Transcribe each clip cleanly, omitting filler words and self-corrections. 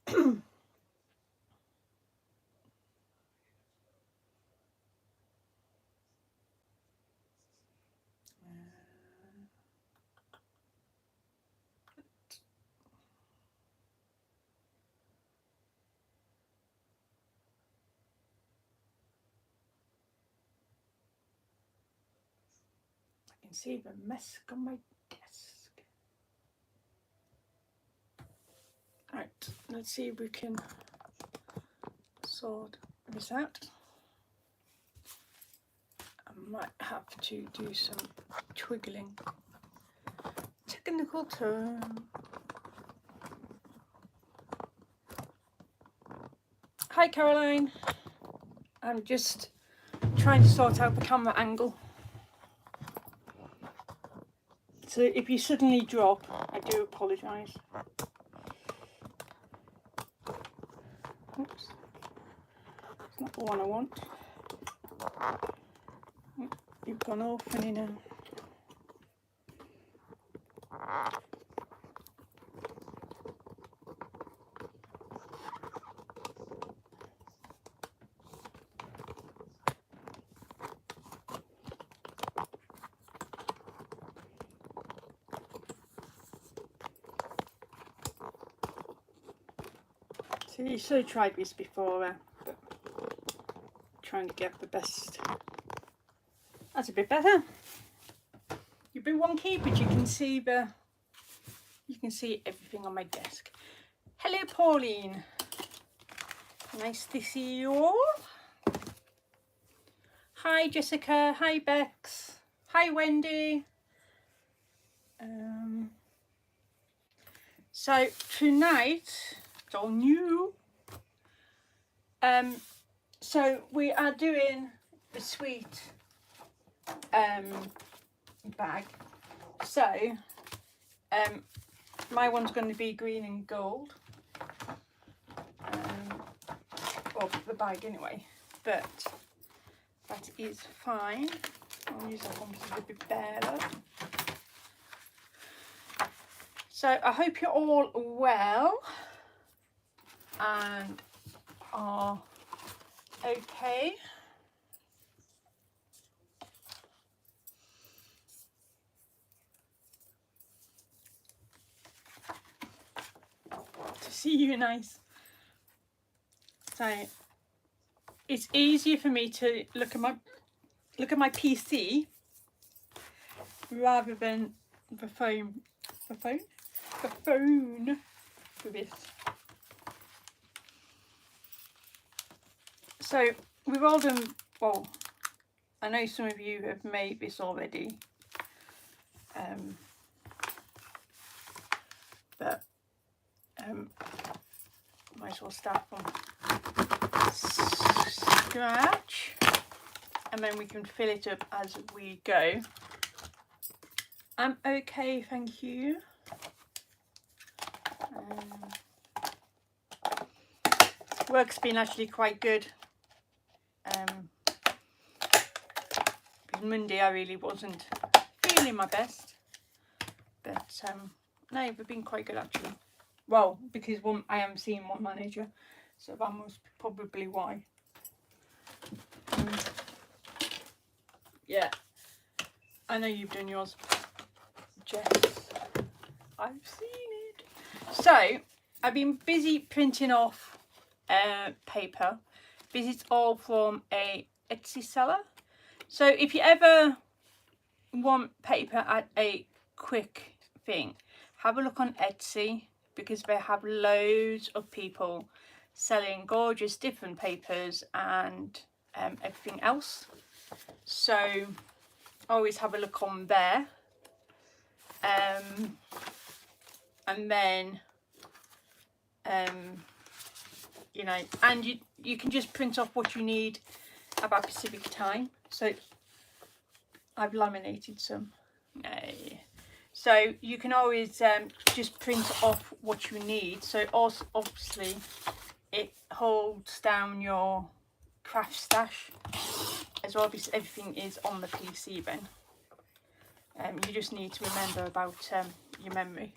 I can see the mess on my desk. Right, let's see if we can sort this out. I might have to do some twiggling. Technical term. Hi Caroline. I'm just trying to sort out the camera angle. So if you suddenly drop, I do apologise. Oops. It's not the one I want. You've gone all funny now. So you should have tried this before, but trying to get the best. That's a bit better. You've been wonky, but you can see everything on my desk. Hello Pauline. Nice to see you all. Hi Jessica, hi Bex, hi Wendy. So tonight, it's all new. So we are doing the sweet bag. So my one's going to be green and gold. Well, the bag anyway, but that is fine. I'll use that one because it's a bit better. So I hope you're all well and are okay. To see you nice. So it's easier for me to look at my PC rather than the phone for this. So we've all done, well, I know some of you have made this already, but might as well start from scratch and then we can fill it up as we go. I'm okay, thank you. Work's been actually quite good. Monday I really wasn't feeling my best, but no, we've been quite good actually. Well, because I am seeing one manager, so that was probably why. Yeah, I know you've done yours, Jess. I've seen it. So I've been busy printing off paper. This is all from a Etsy seller. So if you ever want paper at a quick thing, have a look on Etsy, because they have loads of people selling gorgeous different papers and everything else. So always have a look on there. And then you know, and you can just print off what you need about Pacific time. So I've laminated some. So you can always just print off what you need. So also, obviously it holds down your craft stash as well, because everything is on the PC then. You just need to remember about your memory.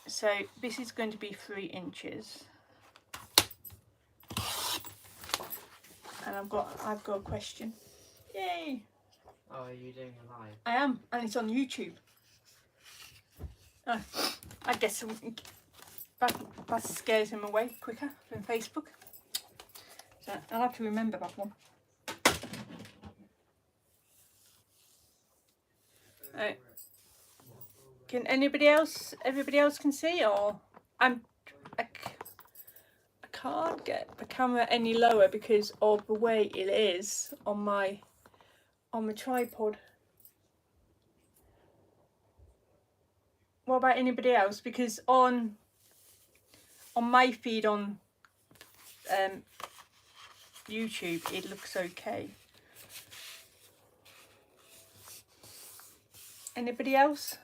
So this is going to be 3 inches. And I've got a question. Yay! Oh, are you doing a live? I am, and it's on YouTube. Oh, I guess that scares him away quicker than Facebook. So I'll have to remember that one. Can everybody else can see, or I can't get the camera any lower because of the way it is on my tripod. What about anybody else? Because on my feed on YouTube it looks okay. Anybody else?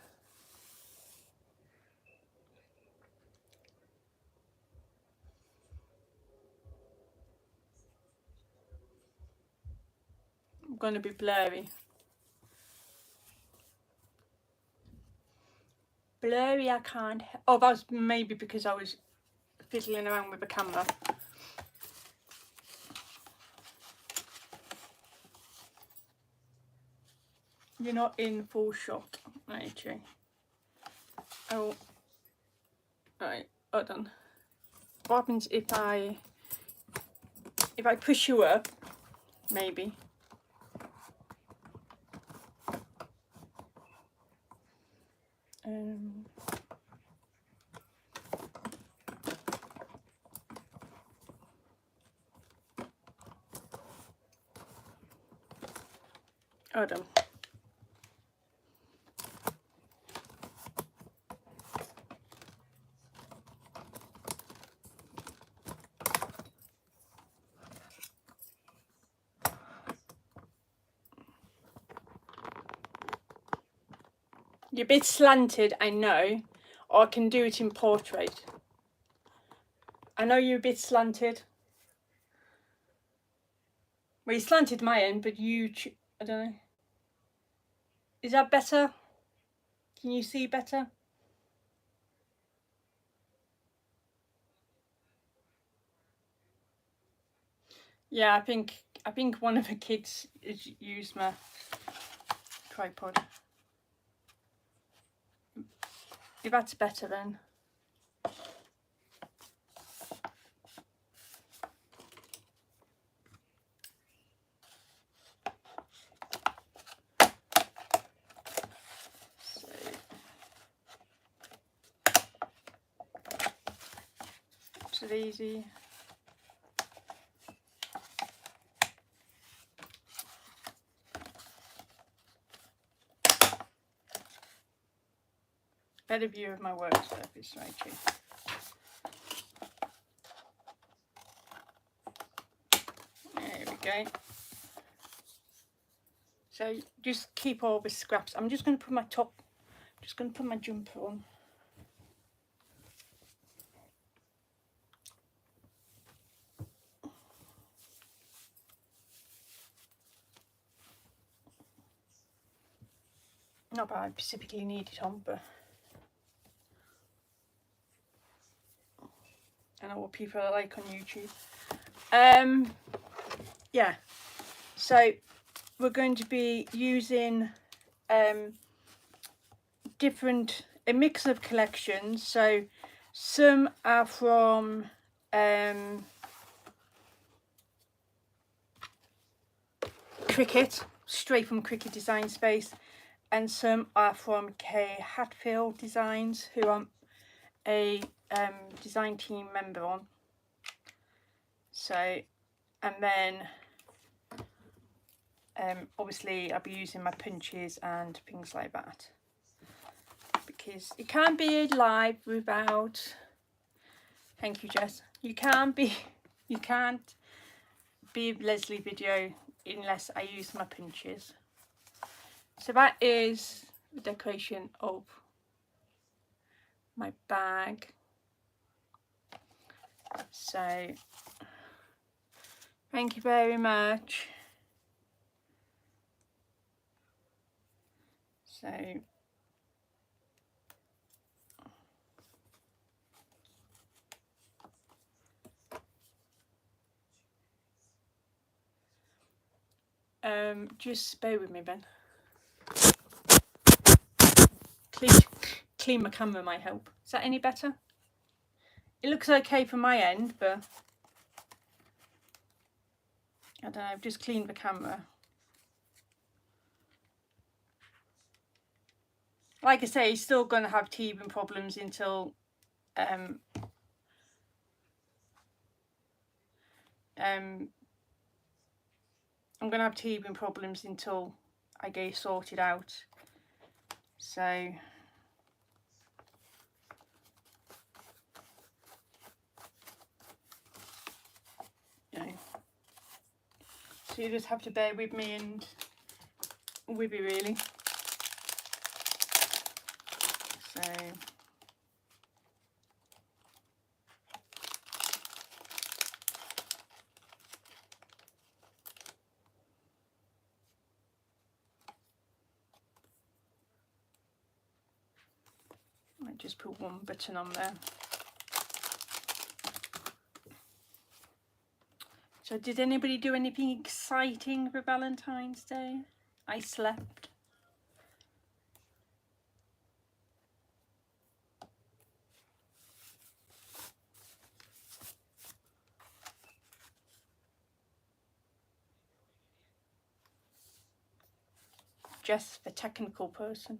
I'm going to be blurry. Blurry, I can't. Oh, that was maybe because I was fiddling around with the camera. You're not in full shot, actually. Oh, right, hold on. What happens if I push you up? Maybe. Hold on. You're a bit slanted, I know, or I can do it in portrait. I know you're a bit slanted. Well, you slanted my end, but I don't know. Is that better? Can you see better? Yeah, I think one of the kids has used my tripod. If that's better then. So it's easy. Better view of my work surface, right here. There we go. So just keep all the scraps. I'm just going to put my jumper on. Not that I specifically need it on, but I know what people are like on YouTube. Yeah, so we're going to be using a mix of collections. So some are from Cricut, straight from Cricut Design Space, and some are from Kay Hatfield Designs, who I'm a design team member on. So, and then obviously I'll be using my punches and things like that, because it can't be live without, thank you Jess, you can't be Leslie video unless I use my punches. So that is the decoration of my bag. So thank you very much. So Just bear with me, Ben. Clean my camera might help. Is that any better? It looks okay from my end, but I don't know, I've just cleaned the camera. Like I say, he's still going to have teething problems until I'm going to have teething problems until I get it sorted out. So so you just have to bear with me and with you really. So I just put one button on there. So did anybody do anything exciting for Valentine's Day? I slept. Jess, the technical person.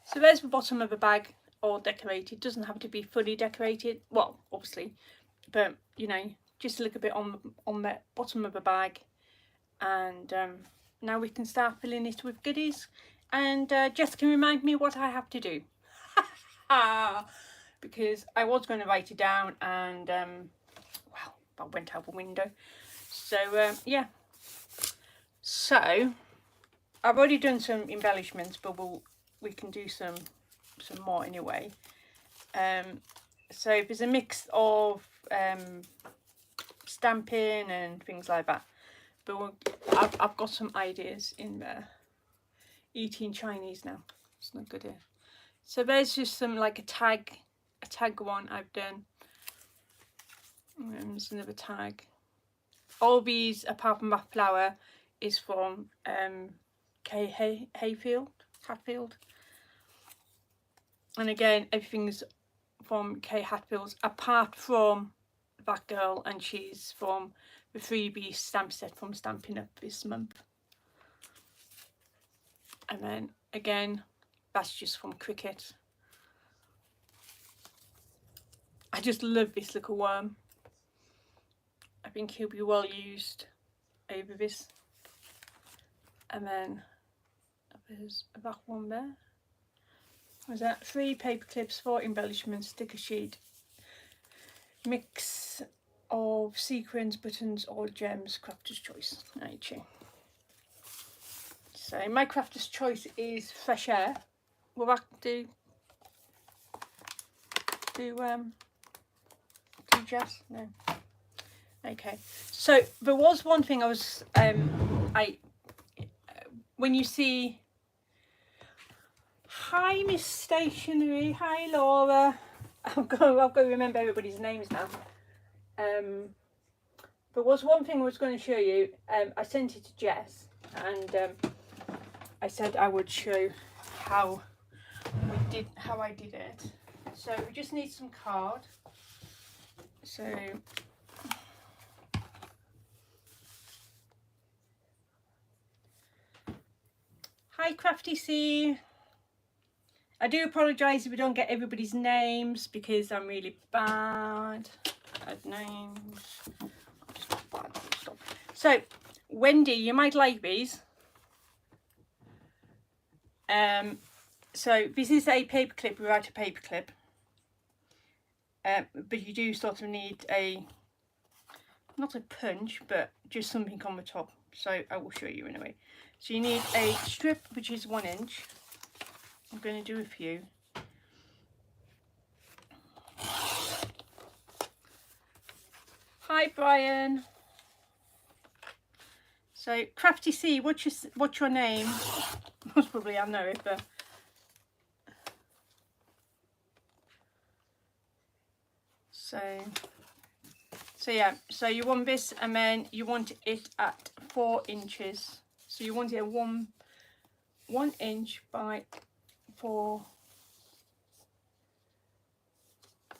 So there's the bottom of the bag, all decorated. Doesn't have to be fully decorated. Well, obviously, but you know, just a little bit on the bottom of the bag. And now we can start filling it with goodies. And Jess can remind me what I have to do. Because I was going to write it down and well, that went out the window. So yeah. So I've already done some embellishments, but we can do some more anyway. So there's a mix of stamping and things like that. But I've got some ideas in there. Eating Chinese now. It's not good here. So there's just some like a tag one I've done. There's another tag. All these, apart from that flower, is from Kay Hatfield. And again, everything's from Kay Hatfield, apart from that girl, and she's from the freebie stamp set from Stampin' Up this month. And then again, that's just from Cricut. I just love this little worm. I think he'll be well used over this. And then there's that one there. Was that 3 paper clips, 4 embellishments, sticker sheet, mix of sequins, buttons or gems, crafter's choice. Okay. So my crafter's choice is Fresh Air. Will that do Jess? No. Okay. So there was one thing I was when you see, hi Miss Stationery, hi Laura. I've got to remember everybody's names now. There was one thing I was going to show you. I sent it to Jess, and I said I would show how I did it. So we just need some card. So hi Crafty C. I do apologise if we don't get everybody's names because I'm really bad at names. So Wendy, you might like these. So this is a paper clip without a paper clip. But you do sort of need not a punch, but just something on the top. So I will show you anyway. So you need a strip which is 1 inch. I'm going to do a few. Hi Brian. So Crafty C, what's your name? Most probably I know it, but so yeah, so you want this, and then you want it at 4 inches. So you want it 1 inch by 4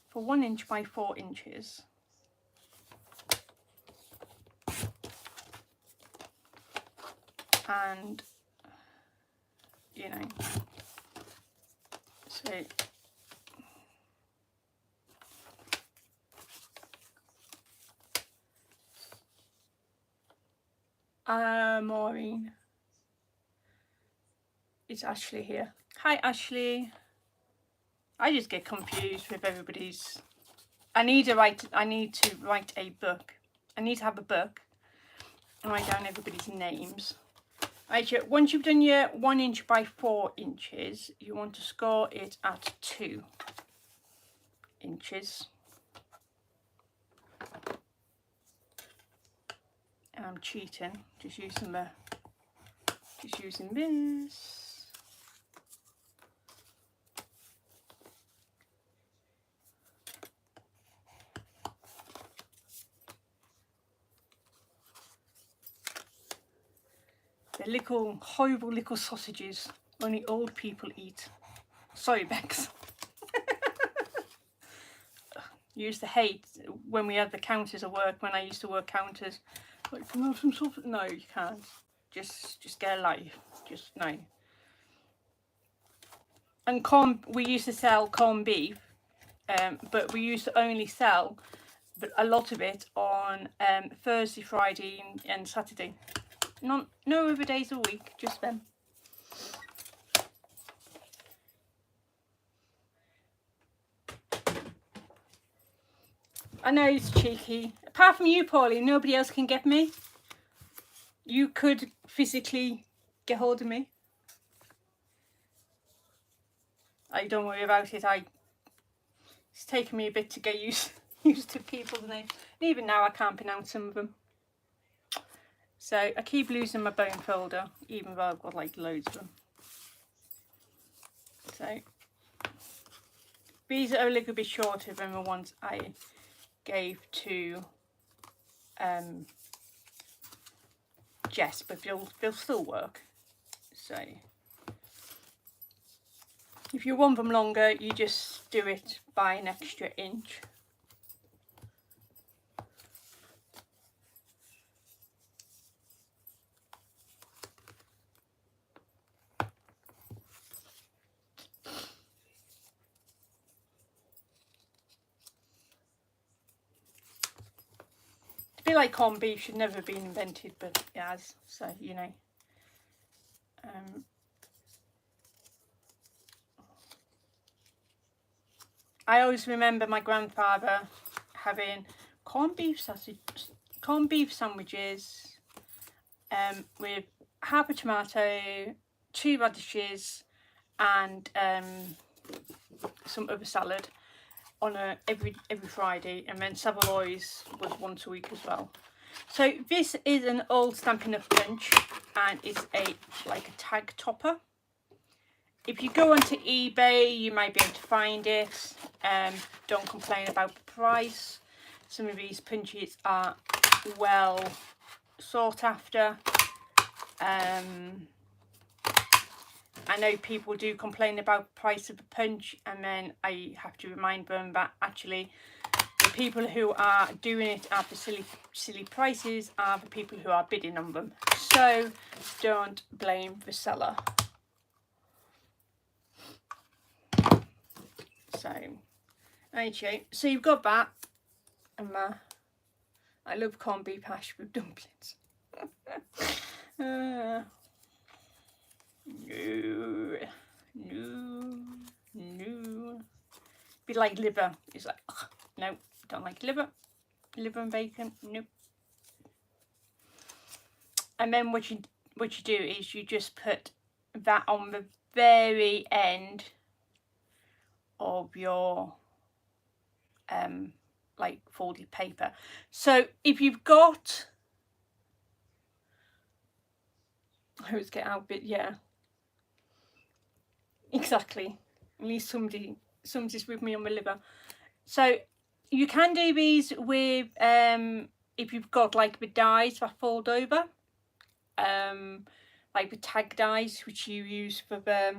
for 1 inch by 4 inches. And you know, so Maureen, it's Ashley here. Hi Ashley. I just get confused with everybody's. I need to write a book. I need to have a book and write down everybody's names. Right, once you've done your 1 inch by 4 inches, you want to score it at 2 inches. And I'm cheating, just using this. They're little, horrible little sausages only old people eat. Sorry, Bex. Used to hate when we had the counters at work, when I used to work counters. Like, can I have some sausage? No, you can't. Just get a life. Just no. And we used to sell corned beef, but we used to only sell a lot of it on Thursday, Friday and Saturday. No other days a week, just them. I know it's cheeky. Apart from you, Pauline, nobody else can get me. You could physically get hold of me. Don't worry about it. It's taken me a bit to get used to people's names. And even now I can't pronounce some of them. So I keep losing my bone folder, even though I've got like loads of them. So these are a little bit shorter than the ones I gave to Jess, but they'll still work. So if you want them longer, you just do it by an extra inch. A bit like corned beef should never have been invented, but it has, so you know. I always remember my grandfather having corned beef sandwiches with half a tomato, 2 radishes and some other salad on every Friday, and then Savoy's was once a week as well. So this is an old Stampin' Up punch, and it's like a tag topper. If you go onto eBay, you might be able to find it. Don't complain about the price. Some of these punches are well sought after. I know people do complain about the price of a punch, and then I have to remind them that actually the people who are doing it at the silly prices are the people who are bidding on them. So don't blame the seller. So, okay, so you've got that, and I love corned beef hash with dumplings. No. Be like liver. It's like, ugh, no, don't like liver. Liver and bacon, nope. And then what you do is you just put that on the very end of your like folded paper. So if you've got, I always get out a bit, yeah. Exactly. At least somebody's with me on my liver. So you can do these with if you've got like the dies that fold over. like the tag dies which you use for the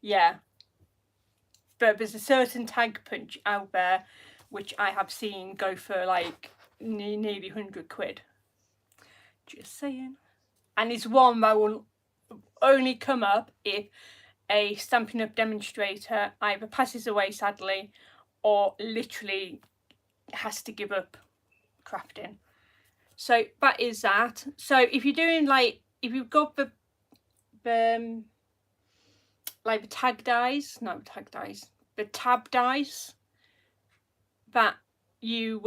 yeah, but there's a certain tag punch out there which I have seen go for like nearly 100 quid. Just saying. And it's one that will only come up if a Stampin' Up! Demonstrator either passes away sadly or literally has to give up crafting. So that is that. So if you're doing like, if you've got the like the tag dies, not the tag dies, the tab dies that you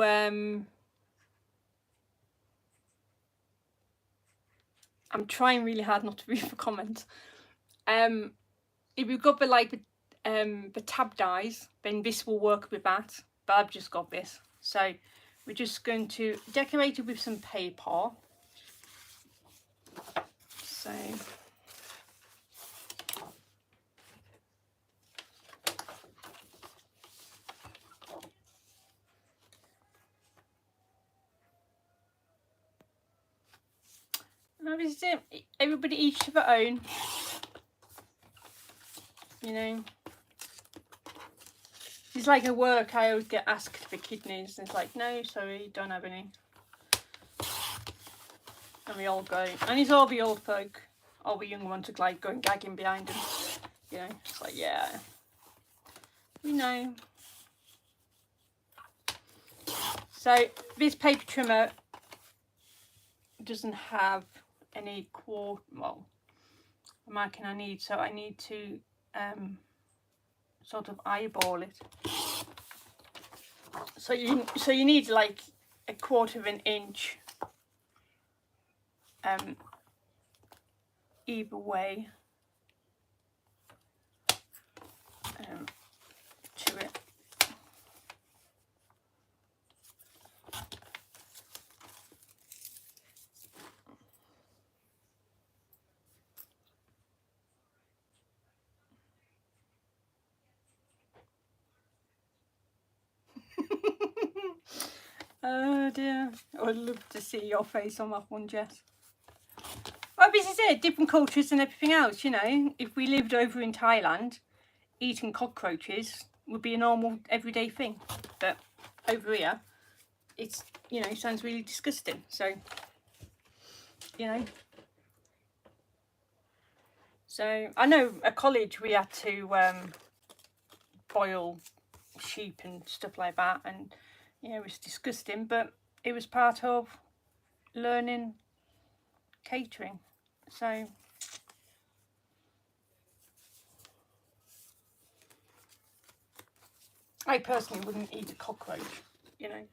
I'm trying really hard not to read the comments. If you've got the like the tab dies, then this will work with that. But I've just got this, so we're just going to decorate it with some paper. So now this is it. Everybody each to their own. You know, it's like at work I always get asked for kidneys and it's like, no, sorry, don't have any. And we all go, and it's all the old folk, all the young ones are like going gagging behind them. You know, it's like, yeah, we know. So this paper trimmer doesn't have any well, the marking I need, so I need to sort of eyeball it. So you need like 1/4 of an inch either way to it. Oh dear, I would love to see your face on that one, Jess. Well, this is it, different cultures and everything else, you know. If we lived over in Thailand, eating cockroaches would be a normal everyday thing. But over here, it's, you know, sounds really disgusting. So, you know. So, I know at college we had to boil sheep and stuff like that. And, you know, it was disgusting. But it was part of learning catering. So I personally wouldn't eat a cockroach, you know.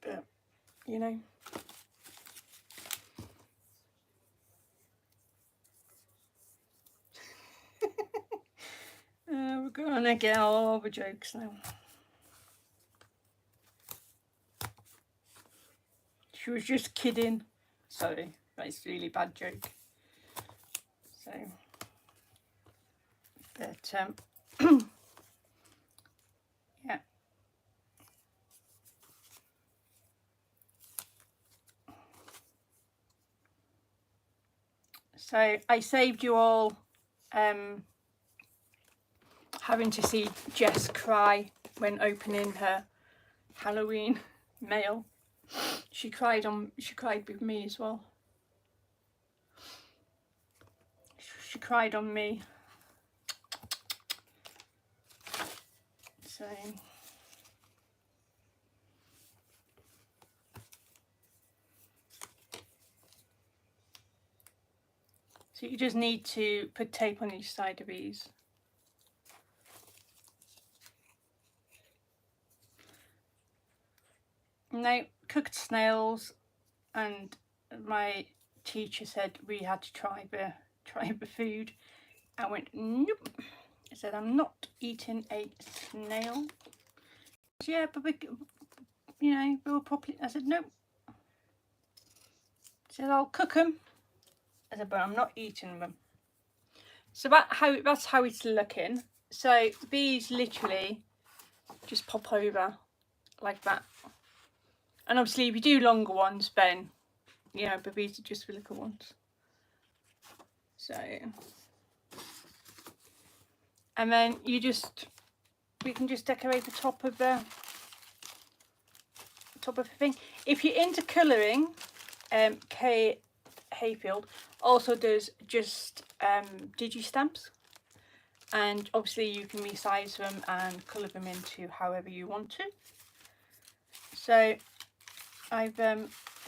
But, you know. We're gonna get all the jokes now. She was just kidding. Sorry, that's a really bad joke. So, but yeah. So I saved you all having to see Jess cry when opening her Halloween mail. She cried with me as well. She cried on me. So you just need to put tape on each side of these. Now, cooked snails, and my teacher said we had to try the food. I went, nope. I said, I'm not eating a snail. Said, yeah, but we, you know, we were properly. I said, nope. I said, I'll cook them. I said, but I'm not eating them. So that's how it's looking. So these literally just pop over like that. And obviously if you do longer ones, then, you know, but these are just the little ones. So, and then we can just decorate the top of the thing. If you're into colouring, Kay Hayfield also does just digi-stamps, and obviously you can resize them and colour them into however you want to. So I've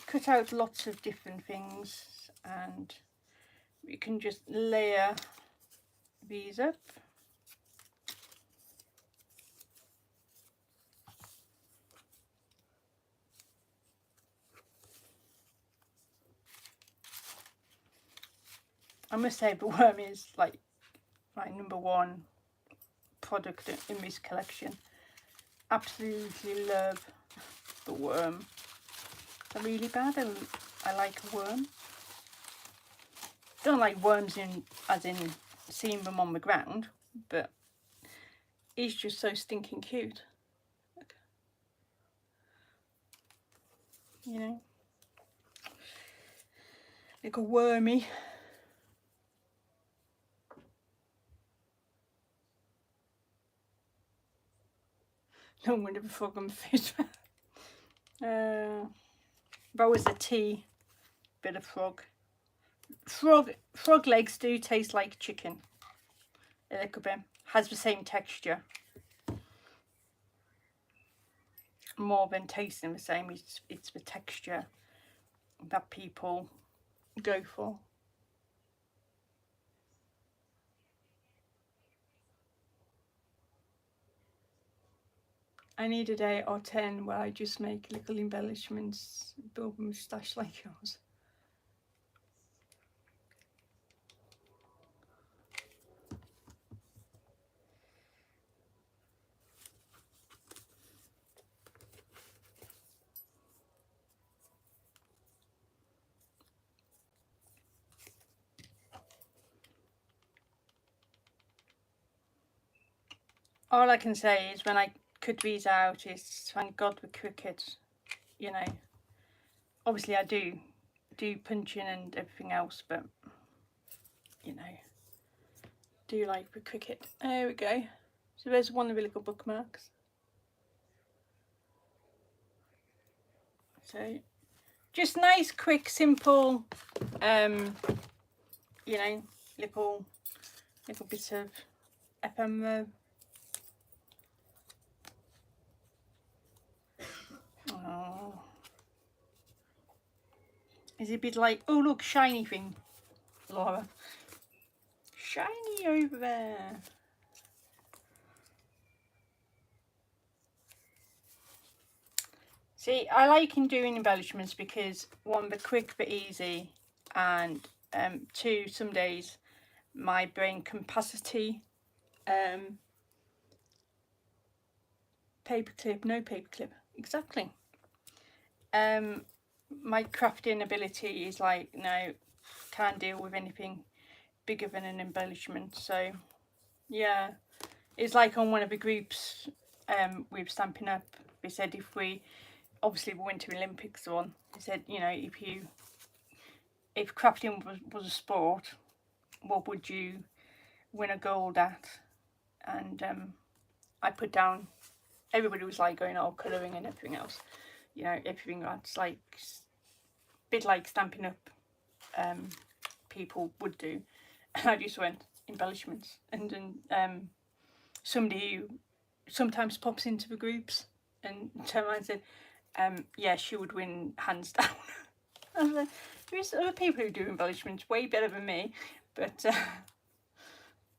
cut out lots of different things, and we can just layer these up. I must say the worm is like my #1 product in this collection. Absolutely love the worm. They're really bad. I like a worm. Don't like worms as in seeing them on the ground, but he's just so stinking cute. Look. You know, like a wormy. No wonder the frog on the face. That was the tea bit of frog. Frog legs do taste like chicken. A little bit. Has the same texture. More than tasting the same, it's the texture that people go for. I need a day or 10 where I just make little embellishments, build a moustache like yours. All I can say is when I cut these out is thank God for Cricut, you know. Obviously I do punching and everything else, but you know, do like the Cricut. There we go. So there's one of the little bookmarks. So just nice, quick, simple, you know, little bits of ephemera. Oh, is it a bit like, oh look, shiny thing, Laura, shiny over there. See, I like doing embellishments because one, they're quick but easy, and two, some days my brain capacity, paperclip, no paperclip, exactly. My crafting ability is like, no, can't deal with anything bigger than an embellishment. So yeah, it's like on one of the groups with Stampin' Up, they said if we, obviously the Winter Olympics on, they said, you know, if crafting was a sport, what would you win a gold at? And I put down, everybody was like going, oh, colouring and everything else, you know, everything that's like a bit like Stampin' Up people would do. And I just went embellishments. And then somebody who sometimes pops into the groups and turned around and said, yeah, she would win hands down. I was like, there's other people who do embellishments way better than me, but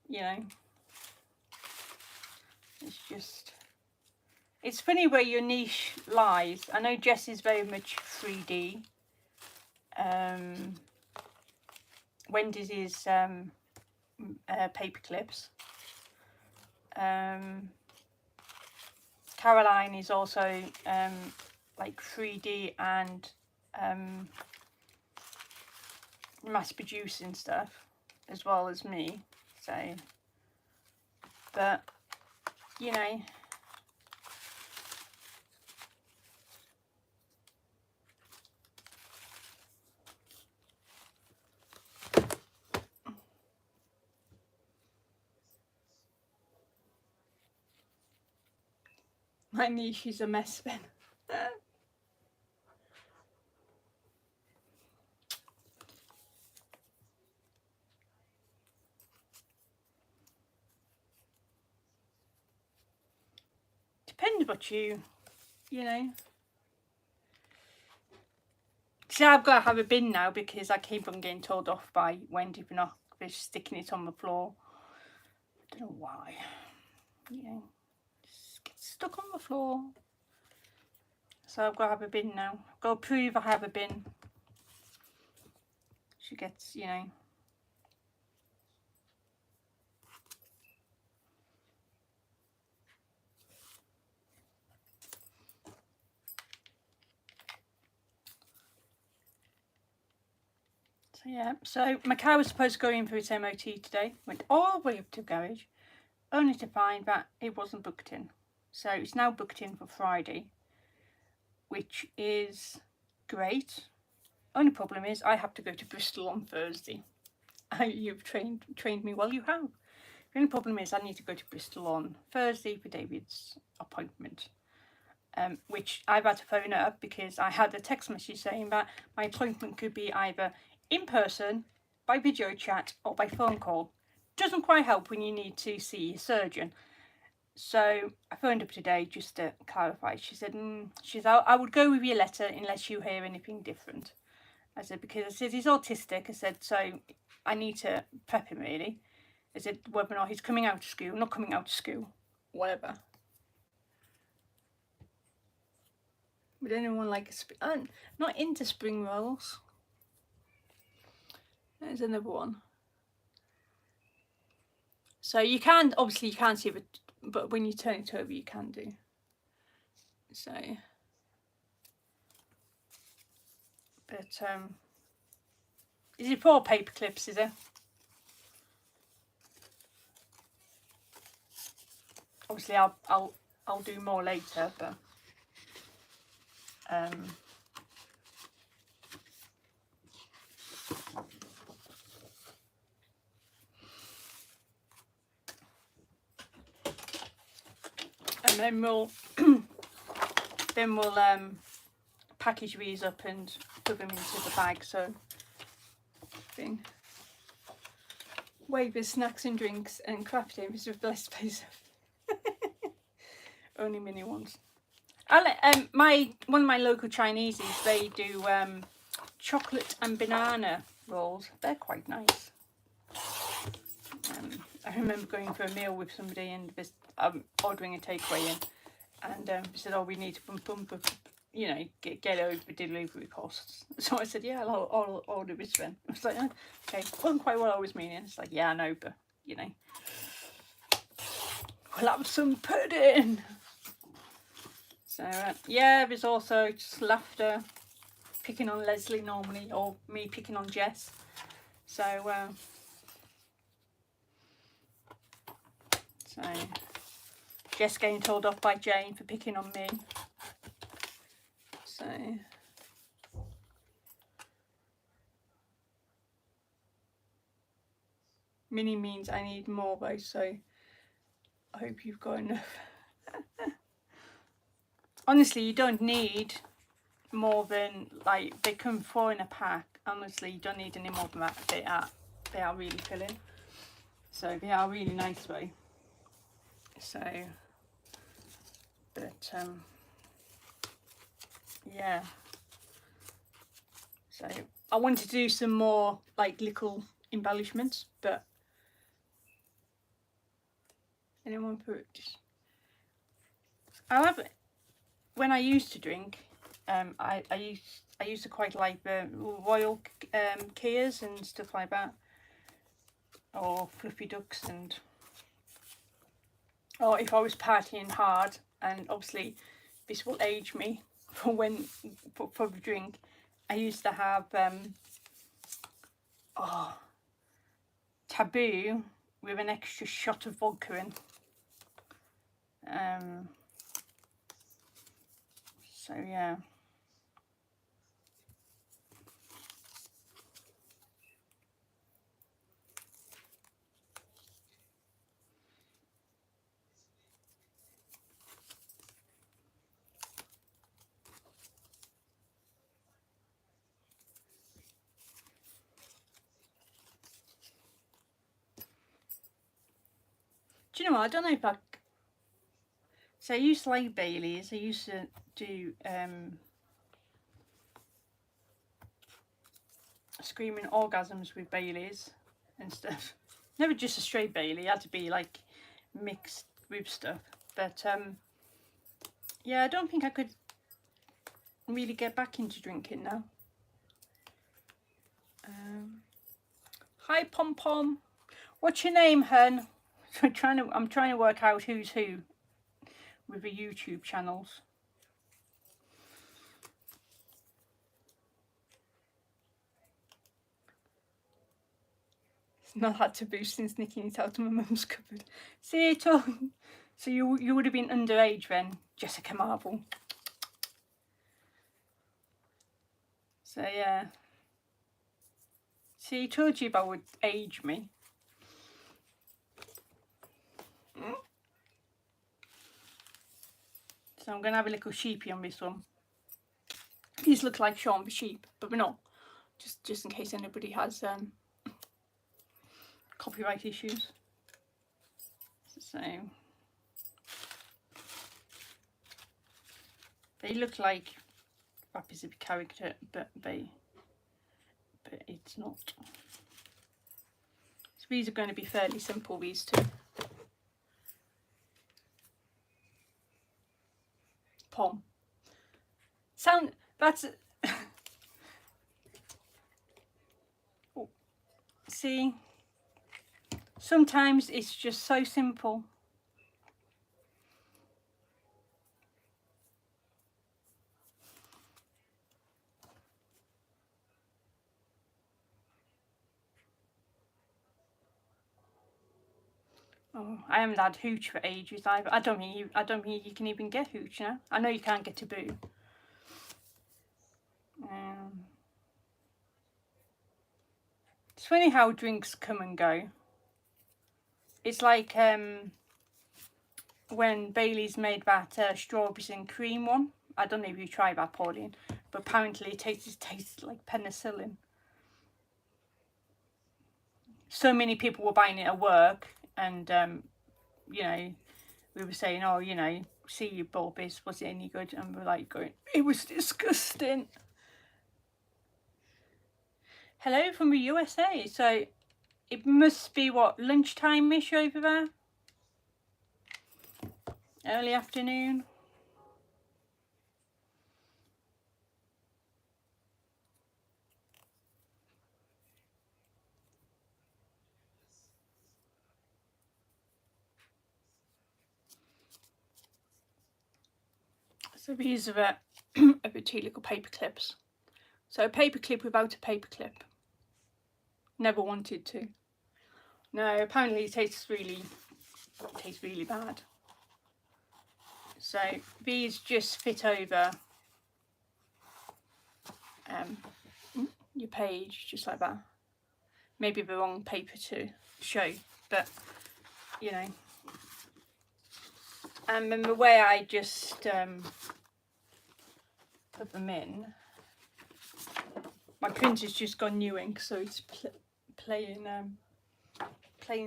you know, it's just, it's funny where your niche lies. I know Jess is very much 3D. Wendy's is paper clips. Caroline is also like 3D and mass producing stuff, as well as me. So, but you know, My niche is a mess bin. Depends what you know. See, I've got to have a bin now because I keep on getting told off by Wendy for not sticking it on the floor. I don't know why. You know, just gets stuck on the floor. So I've got to have a bin now. I've got to prove I have a bin. She gets, you know. So yeah, so my car was supposed to go in for its MOT today. Went all the way up to the garage, only to find that it wasn't booked in. So it's now booked in for Friday, which is great. Only problem is I have to go to Bristol on Thursday. You've trained me well, you have. The only problem is I need to go to Bristol on Thursday for David's appointment. Which I've had to phone her up because I had a text message saying that my appointment could be either in person, by video chat, or by phone call. Doesn't quite help when you need to see a surgeon. So I phoned up today just to clarify. She said, I would go with your letter unless you hear anything different. I said, because I said he's autistic. I said, so I need to prep him really. I said, whether or not he's coming out of school, not coming out of school, whatever. Would anyone like I'm not into spring rolls. There's another one. So you can, obviously you can't see it, but when you turn it over you can do. So, but is it 4 paper clips, is it? Obviously I'll do more later, but and then we'll package these up and put them into the bag. So thing. Waivers, snacks and drinks, and crafting is with less space. Only mini ones. One of my local Chineses, they do chocolate and banana rolls. They're quite nice. I remember going for a meal with somebody and ordering a takeaway in, and he said, "Oh, we need to bump up, you know, get over the delivery costs." So I said, "Yeah, I'll order this then." I was like, "Okay, wasn't quite what I was meaning." It's like, "Yeah, I know, but you know, we'll have some pudding." So yeah, there's also just laughter, picking on Leslie normally, or me picking on Jess. So Jess getting told off by Jane for picking on me. So mini means I need more though, so I hope you've got enough. Honestly, you don't need more than, like, they come 4 in a pack. Honestly, you don't need any more than that. They are really filling. So they are really nice though. So, but yeah. So I wanted to do some more like little embellishments, but anyone put? However, when I used to drink, I used to quite like the Royal Kias and stuff like that, or Fluffy Ducks, and or if I was partying hard, and obviously this will age me for when for the drink. I used to have Taboo with an extra shot of vodka in. So yeah. Do you know what? I don't know if I. So I used to like Baileys. I used to do screaming orgasms with Baileys and stuff. Never just a straight Bailey. It had to be like mixed with stuff. But yeah, I don't think I could really get back into drinking now. Hi Pom Pom. What's your name, hun? I'm trying to work out who's who with the YouTube channels. It's not had taboo since nicking it out of my mum's cupboard. See it all. So you would have been underage then, Jessica Marvel. So yeah. See, I told you about would age me. So I'm going to have a little sheepy on this one. These look like Shaun the Sheep, but we're not. Just in case anybody has copyright issues. So they look like Rappers of a character, but it's not. So these are going to be fairly simple, these two. Pom. That's oh, see, sometimes it's just so simple. Oh, I haven't had hooch for ages either. I don't think you can even get hooch now. I know you can't get taboo. It's funny how drinks come and go. It's like when Bailey's made that strawberries and cream one. I don't know if you tried that, Pauline, but apparently it tastes like penicillin. So many people were buying it at work, and you know, we were saying, oh, you know, see you bought this, was it any good? And we're like going, it was disgusting. Hello from the USA. So it must be what, lunchtime-ish over there? Early afternoon. So these are the two little paper clips. So a paper clip without a paper clip. Never wanted to. No, apparently it tastes really bad. So these just fit over your page, just like that. Maybe the wrong paper to show, but you know. And then the way I just put them in, my printer's just gone new ink, so it's playing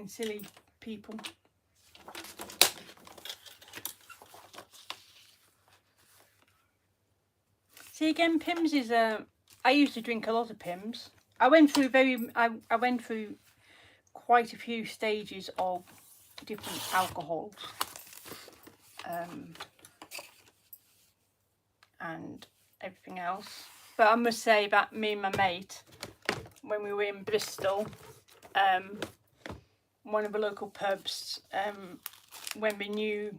silly people. See again, Pimm's is I used to drink a lot of Pimm's. I went through quite a few stages of different alcohols. And everything else. But I must say that me and my mate, when we were in Bristol, one of the local pubs, when we knew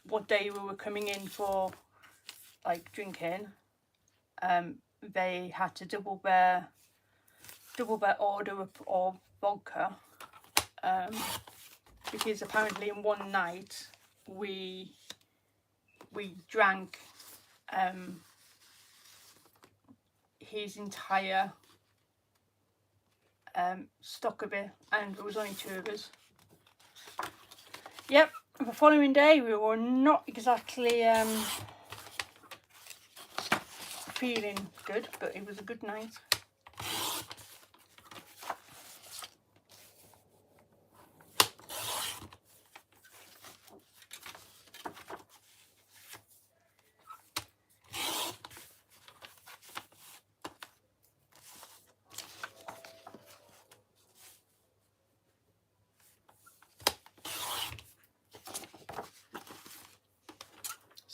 what day we were coming in for like drinking, they had to double their order of vodka, because apparently in one night we drank his entire stock of it, and there was only two of us. Yep, the following day we were not exactly feeling good, but it was a good night.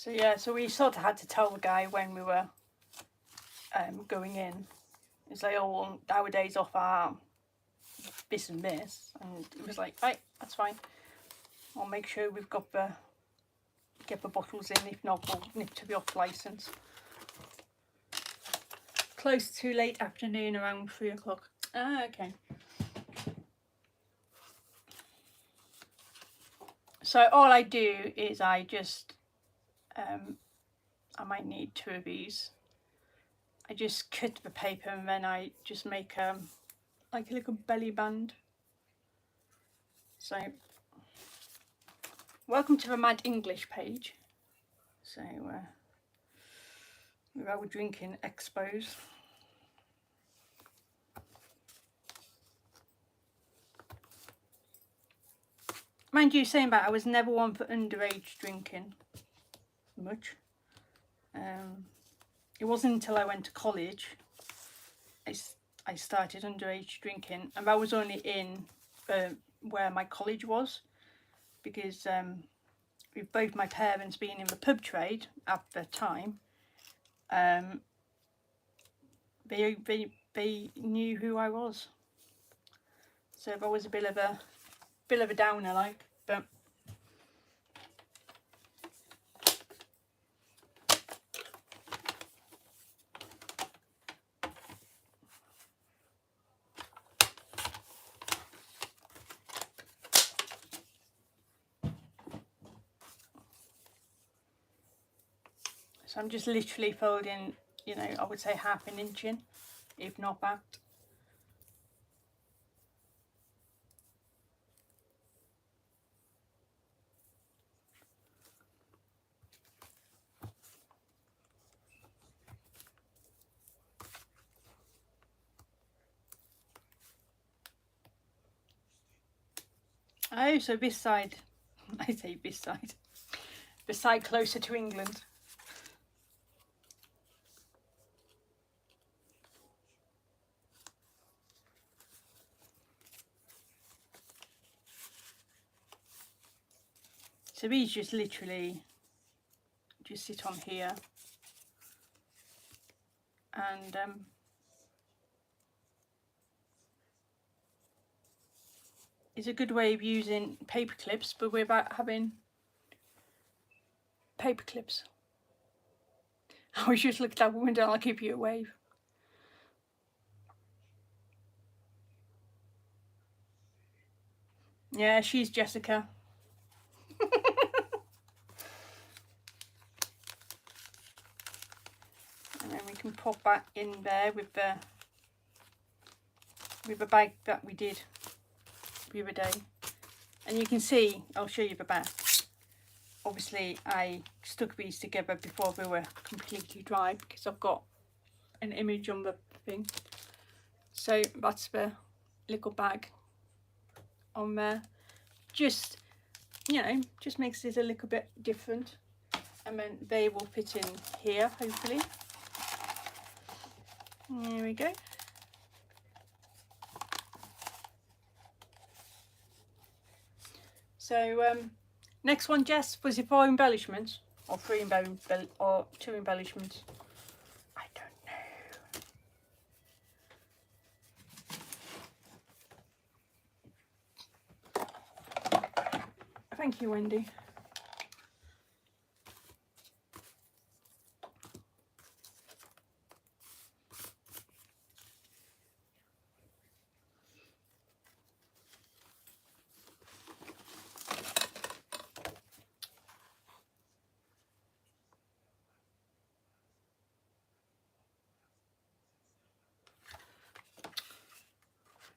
So yeah, so we sort of had to tell the guy when we were going in. It's like, oh, well, our day's off our this and this, and it was like, right, that's fine. I'll make sure we've got get the bottles in. If not, we'll nip to the off licence. Close to late afternoon, around 3 o'clock. Ah, okay. So all I do is I just, I might need 2 of these. I just cut the paper and then I just make like a little belly band. So, welcome to the Mad English page. So, with our drinking expos. Mind you, saying that, I was never one for underage drinking much. It wasn't until I went to college I started underage drinking, and that was only in where my college was, because with both my parents being in the pub trade at the time, they knew who I was. So that was a bit of a downer, like, but so I'm just literally folding, you know, I would say half an inch in, if not that. Oh, so this side, I say this side, the side closer to England. So these just literally just sit on here, and it's a good way of using paper clips, but without having paper clips. I was just looking out the window and I'll give you a wave. Yeah, she's Jessica. And then we can pop that in there with the bag that we did the other day. And you can see, I'll show you the back. Obviously I stuck these together before they were completely dry, because I've got an image on the thing. So that's the little bag on there. Just, you know, just makes it a little bit different. And then they will fit in here, hopefully. There we go. So next one, Jess, was it 4 embellishments or 3 or 2 embellishments? I don't know. Thank you, Wendy.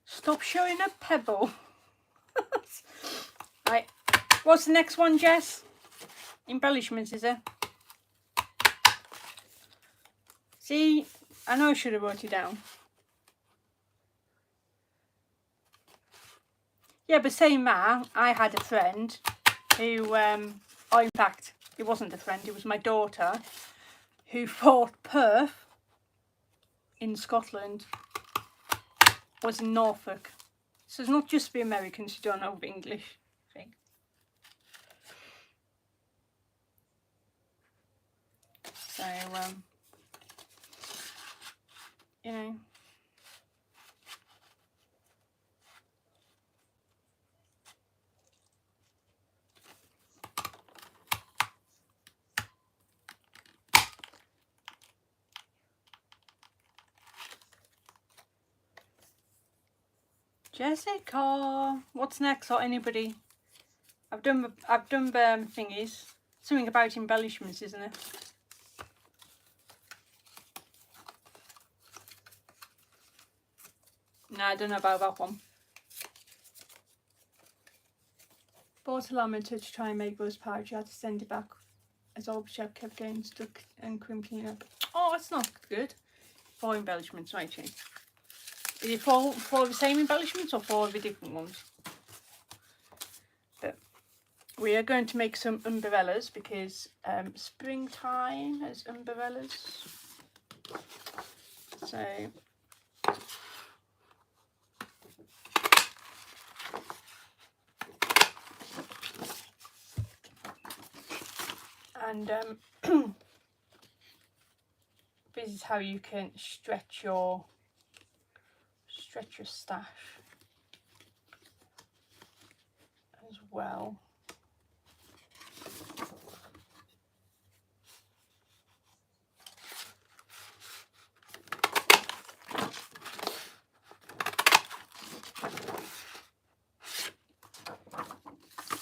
Stop showing a pebble. Right, what's the next one, Jess? Embellishments, is it? See, I know I should have wrote it down. Yeah, but saying that, I had a friend who, oh, in fact, it wasn't a friend, it was my daughter, who thought Perth in Scotland was in Norfolk. So it's not just the Americans who don't know the English thing. So, you know. Jessica, what's next? Or anybody? I've done thingies. Something about embellishments, isn't it? No, I don't know about that one. Bought a lamenter to try and make rose pouch. I had to send it back as all the chef kept getting stuck and crimping up. Oh, that's not good. 4 embellishments, right? Is it four the same embellishments or 4 of the different ones? But we are going to make some umbrellas because springtime has umbrellas. So and this is how you can stretch your stash as well.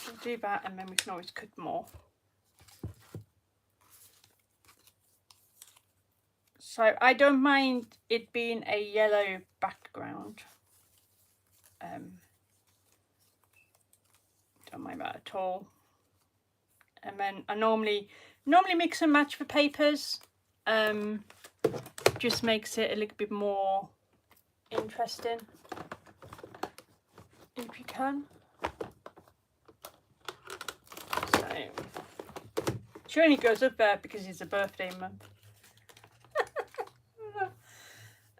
We'll do that and then we can always cut more. So I don't mind it being a yellow background. Don't mind that at all. And then I normally mix and match the papers. Just makes it a little bit more interesting if you can. So she only goes up there because it's a birthday month.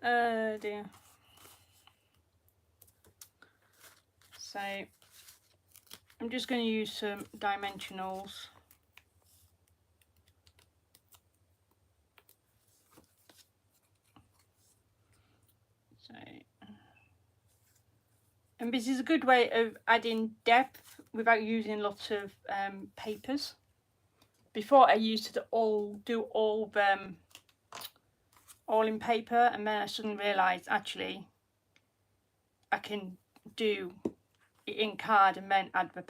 Oh dear. So I'm just going to use some dimensionals. So, and this is a good way of adding depth without using lots of papers. Before I used to do all in paper, and then I suddenly realised actually I can do it in card and then add the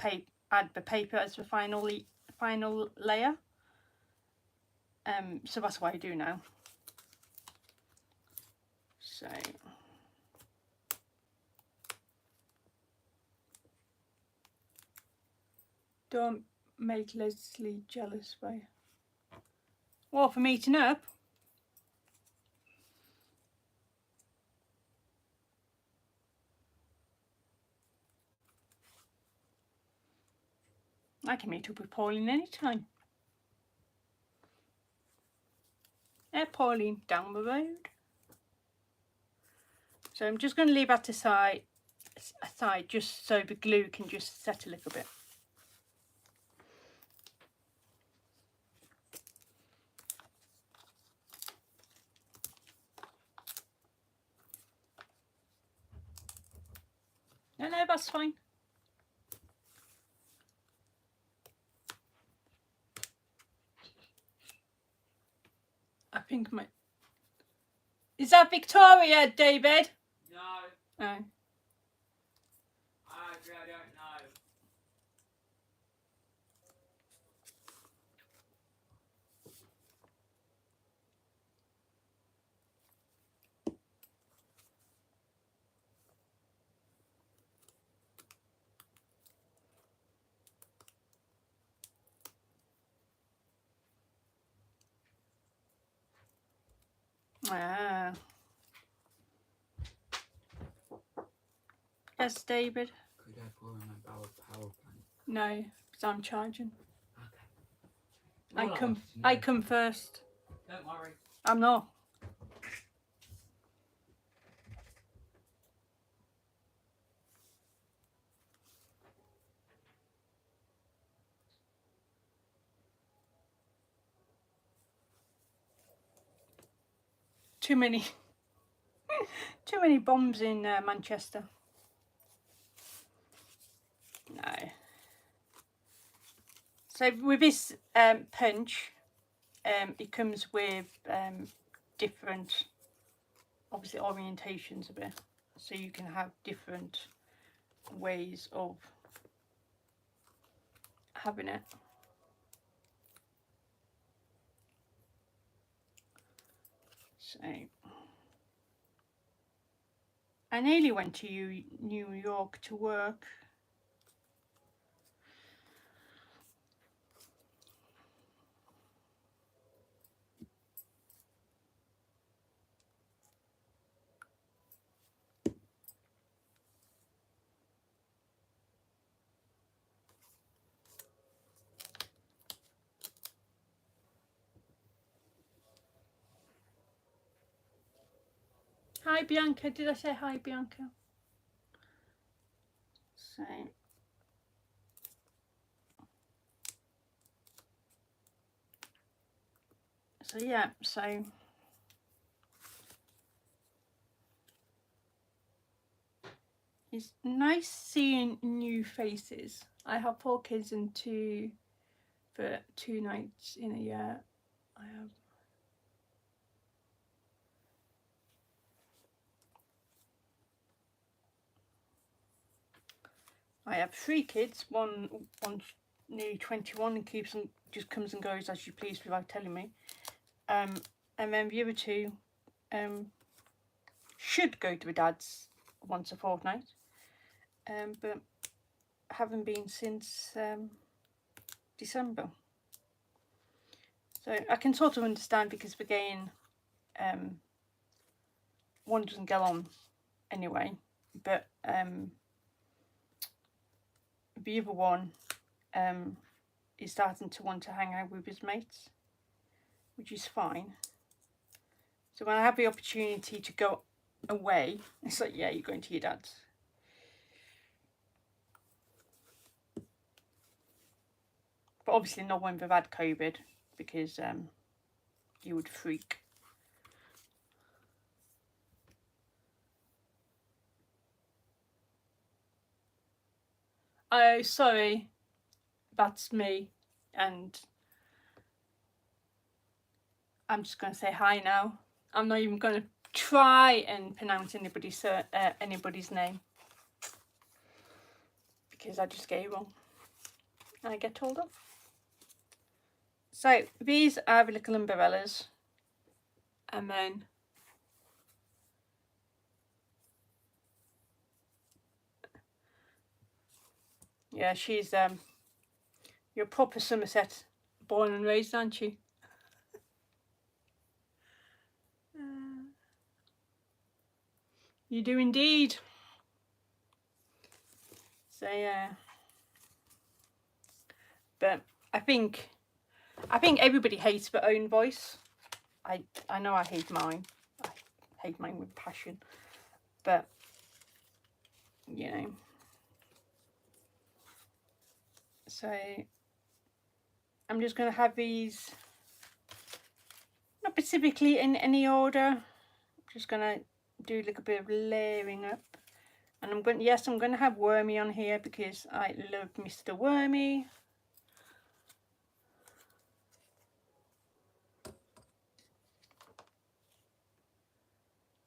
paper as the final layer. So that's what I do now. So don't make Leslie jealous by for meeting up. I can meet up with Pauline anytime. Yeah, Pauline, down the road. So I'm just going to leave that aside just so the glue can just set a little bit. No, that's fine. I think is that Victoria, David? No. Oh. I don't know. Ah. Yes, David. Could I pour in my power plant? No, because I'm charging. Okay. I come first. Don't worry. I'm not. too many too many bombs in Manchester. No. So with this punch, it comes with different, obviously, orientations of it, so you can have different ways of having it. So I nearly went to New York to work. Hi Bianca, did I say hi Bianca? So yeah, so it's nice seeing new faces. I have 4 kids and for 2 nights in a year. I have 3 kids. One's nearly 21 and just comes and goes as she please without telling me. And then the other 2 should go to the dad's once a fortnight, but haven't been since December. So I can sort of understand, because again, one doesn't get on anyway, but the other one is starting to want to hang out with his mates, which is fine. So when I have the opportunity to go away, it's like, yeah, you're going to your dad's. But obviously not when they've had COVID, because you would freak. Oh, sorry, that's me, and I'm just going to say hi now. I'm not even going to try and pronounce anybody's name, because I just get it wrong and I get told off. So these are the little umbrellas, and then yeah, she's you're proper Somerset born and raised, aren't you? You do indeed. So yeah, but I think everybody hates their own voice. I know I hate mine. I hate mine with passion, but you know. So I'm just going to have these, not specifically in any order. I'm just going to do a little bit of layering up. And I'm going to have Wormy on here because I love Mr. Wormy.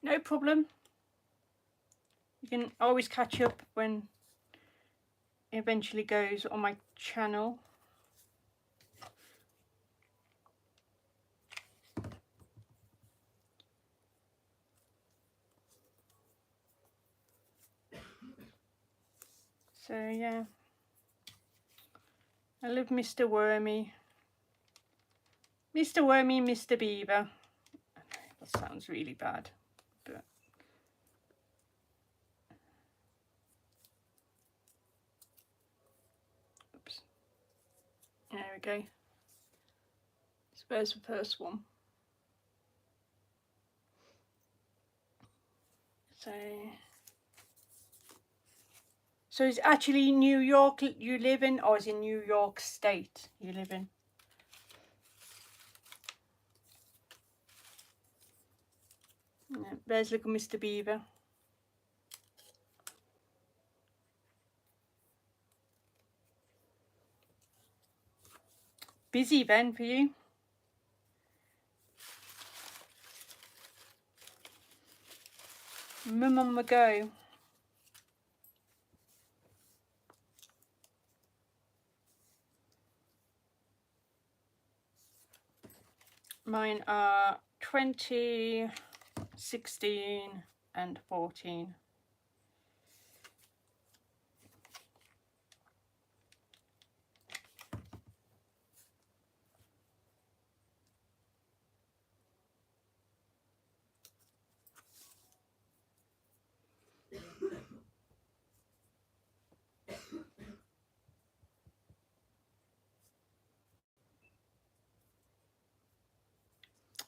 No problem. You can always catch up when it eventually goes on my channel. So yeah, I love Mr. Wormy. Mr. Wormy, Mr. Beaver. That sounds really bad, but oops. There we go. So there's the first one. So it's actually New York you live in, or is it New York State you live in? Yeah, there's little Mr. Beaver. Busy then for you. Mum on the go. Mine are 20, 16 and 14.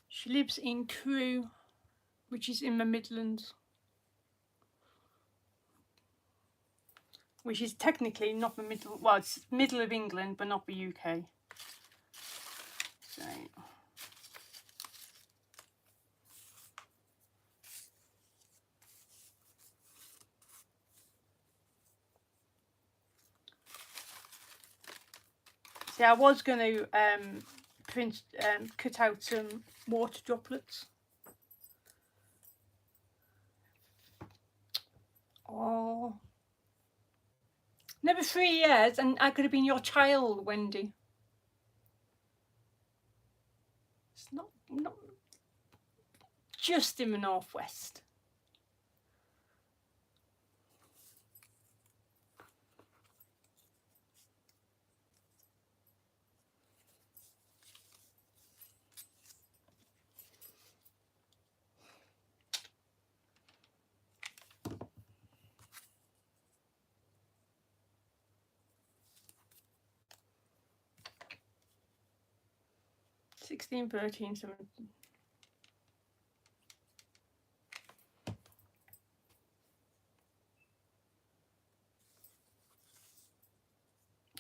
She lives in Crewe, which is in the Midlands. Which is technically not the middle, well, it's middle of England, but not the UK. So, see, I was going to cut out some water droplets. Oh, never 3 years, and I could have been your child, Wendy. It's not just in the northwest. Sixteen, 13, 17.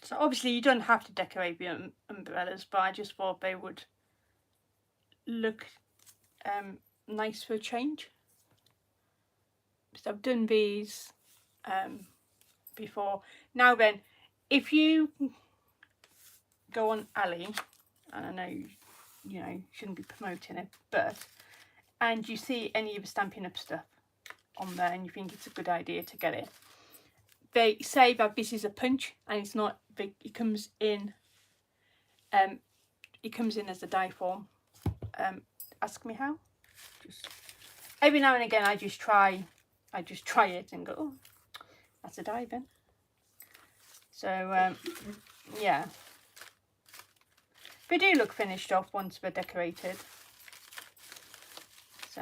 So obviously you don't have to decorate the umbrellas, but I just thought they would look nice for a change. So I've done these before. Now then, if you go on Ali, and I know you know, shouldn't be promoting it, but and you see any of the Stampin' Up stuff on there and you think it's a good idea to get it, they say that this is a punch and it's not big. It comes in as a die form. Ask me how. Just every now and again I just try it and go, oh, that's a die then. So yeah, they do look finished off once they're decorated. So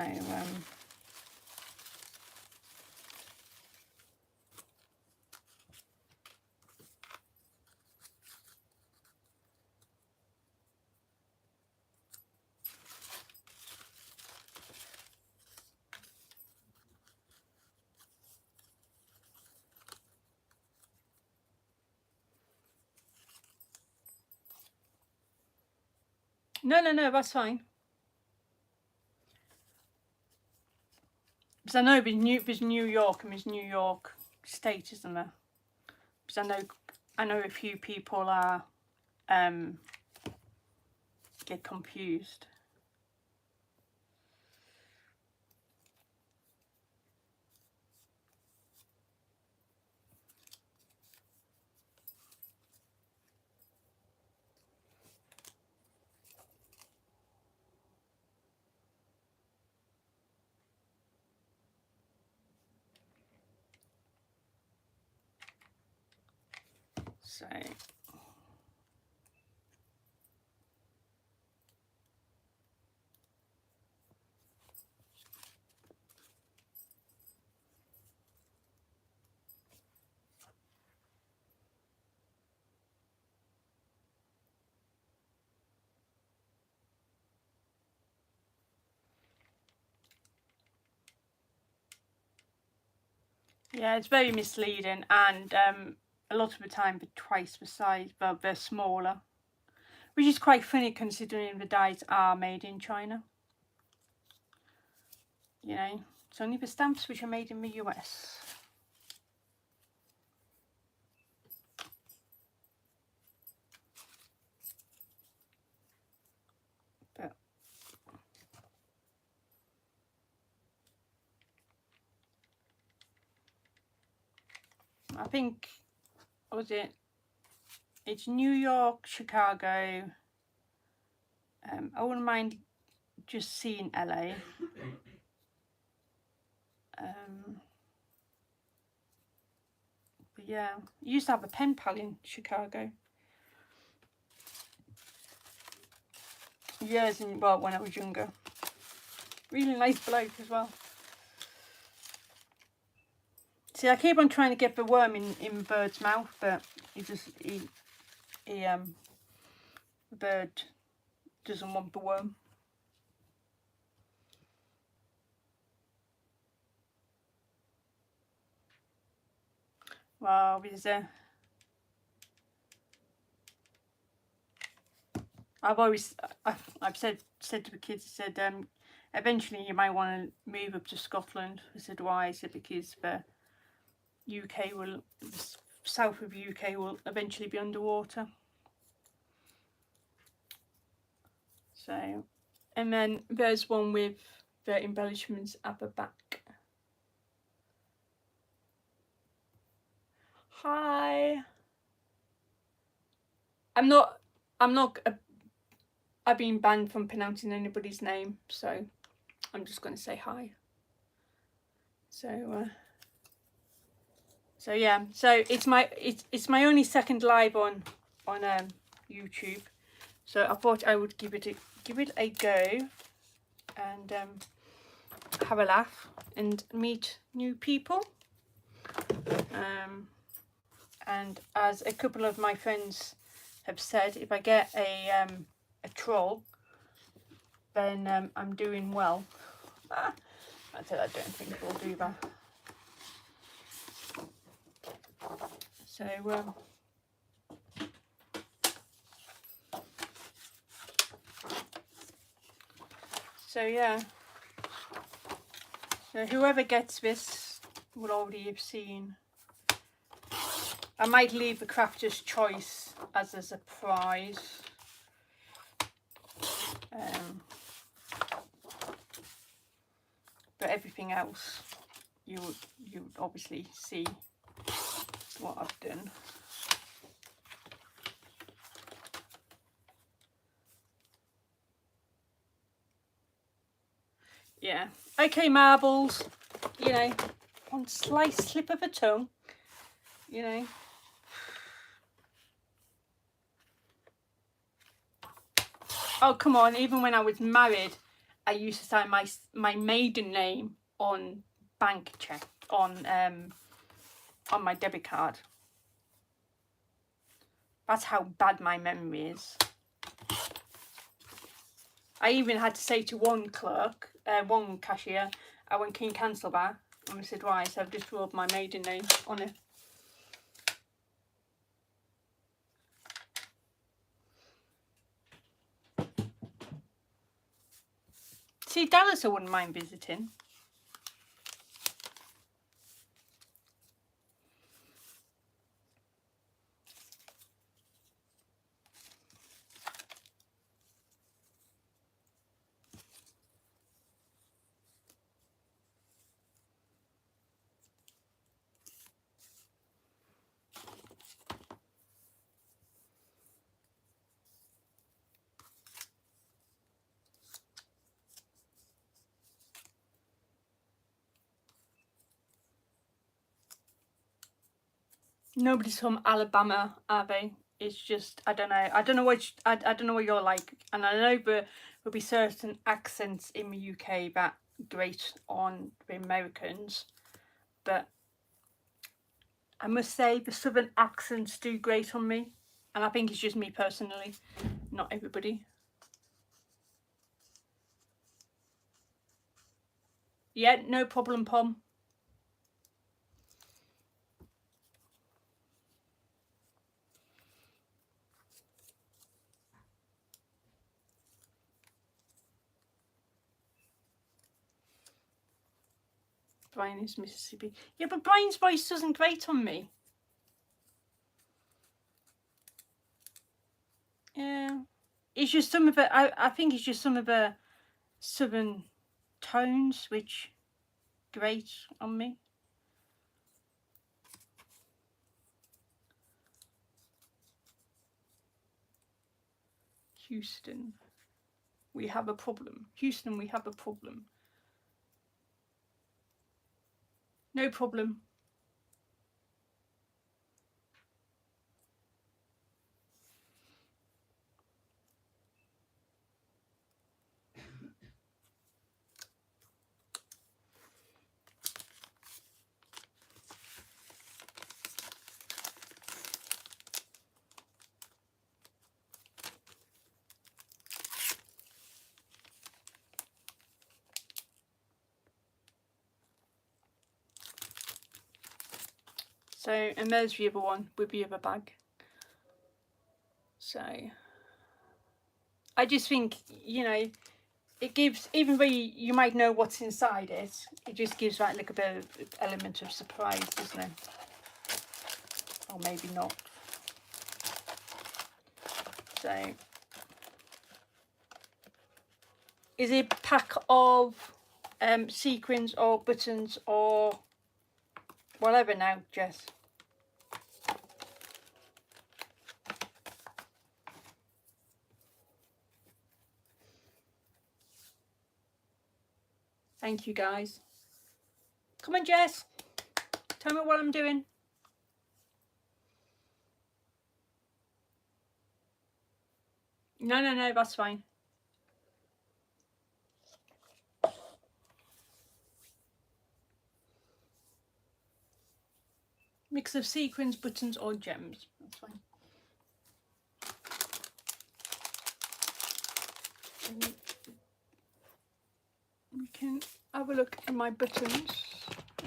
no, that's fine. Because I know there's New York and there's New York State, isn't there? Because I know a few people are get confused. So yeah, it's very misleading, and a lot of the time they're twice the size, but they're smaller, which is quite funny considering the dies are made in China. you know, it's only for stamps which are made in the US. But I think, what was it? It's New York, Chicago. I wouldn't mind just seeing LA. But yeah, I used to have a pen pal in Chicago. Years in, well, when I was younger. Really nice bloke as well. See, I keep on trying to get the worm in Bird's mouth, but the bird doesn't want the worm. Well, I've said to the kids, I said, eventually you might want to move up to Scotland. I said, why? I said, because the south of UK will eventually be underwater. So, and then there's one with the embellishments at the back. Hi. I've been banned from pronouncing anybody's name, so I'm just going to say hi. So yeah, so it's my only second live on YouTube, so I thought I would give it a go and have a laugh and meet new people. And as a couple of my friends have said, if I get a troll, then I'm doing well. I said I don't think we'll do that. So yeah. So whoever gets this will already have seen. I might leave the crafter's choice as a surprise. But everything else, you would obviously see what I've done. Yeah. Okay, marbles. You know, one slight slip of a tongue. You know. Oh, come on. Even when I was married, I used to sign my maiden name on bank check on my debit card. That's how bad my memory is. I even had to say to one cashier, I went, can you cancel that? And I said, why? So I've just wrote my maiden name on it. See, Dallas I wouldn't mind visiting. Nobody's from Alabama, are they? It's just, I don't know. I don't know what you're like. And I know there will be certain accents in the UK that grate on the Americans. But I must say the southern accents do grate on me. And I think it's just me personally, not everybody. Yeah, no problem, Pom. Brian is Mississippi. Yeah, but Brian's voice doesn't grate on me. Yeah. It's just some of it, I think it's just some of the southern tones which grate on me. Houston, we have a problem. Houston, we have a problem. No problem. So, and there's the other one with the other bag. So, I just think, you know, it gives, even though you might know what's inside it, it just gives that little bit of element of surprise, doesn't it? Or maybe not. So, is it a pack of sequins or buttons or whatever now, Jess? Thank you, guys. Come on, Jess. Tell me what I'm doing. No, that's fine. Mix of sequins, buttons or gems. That's fine. We can have a look at my buttons.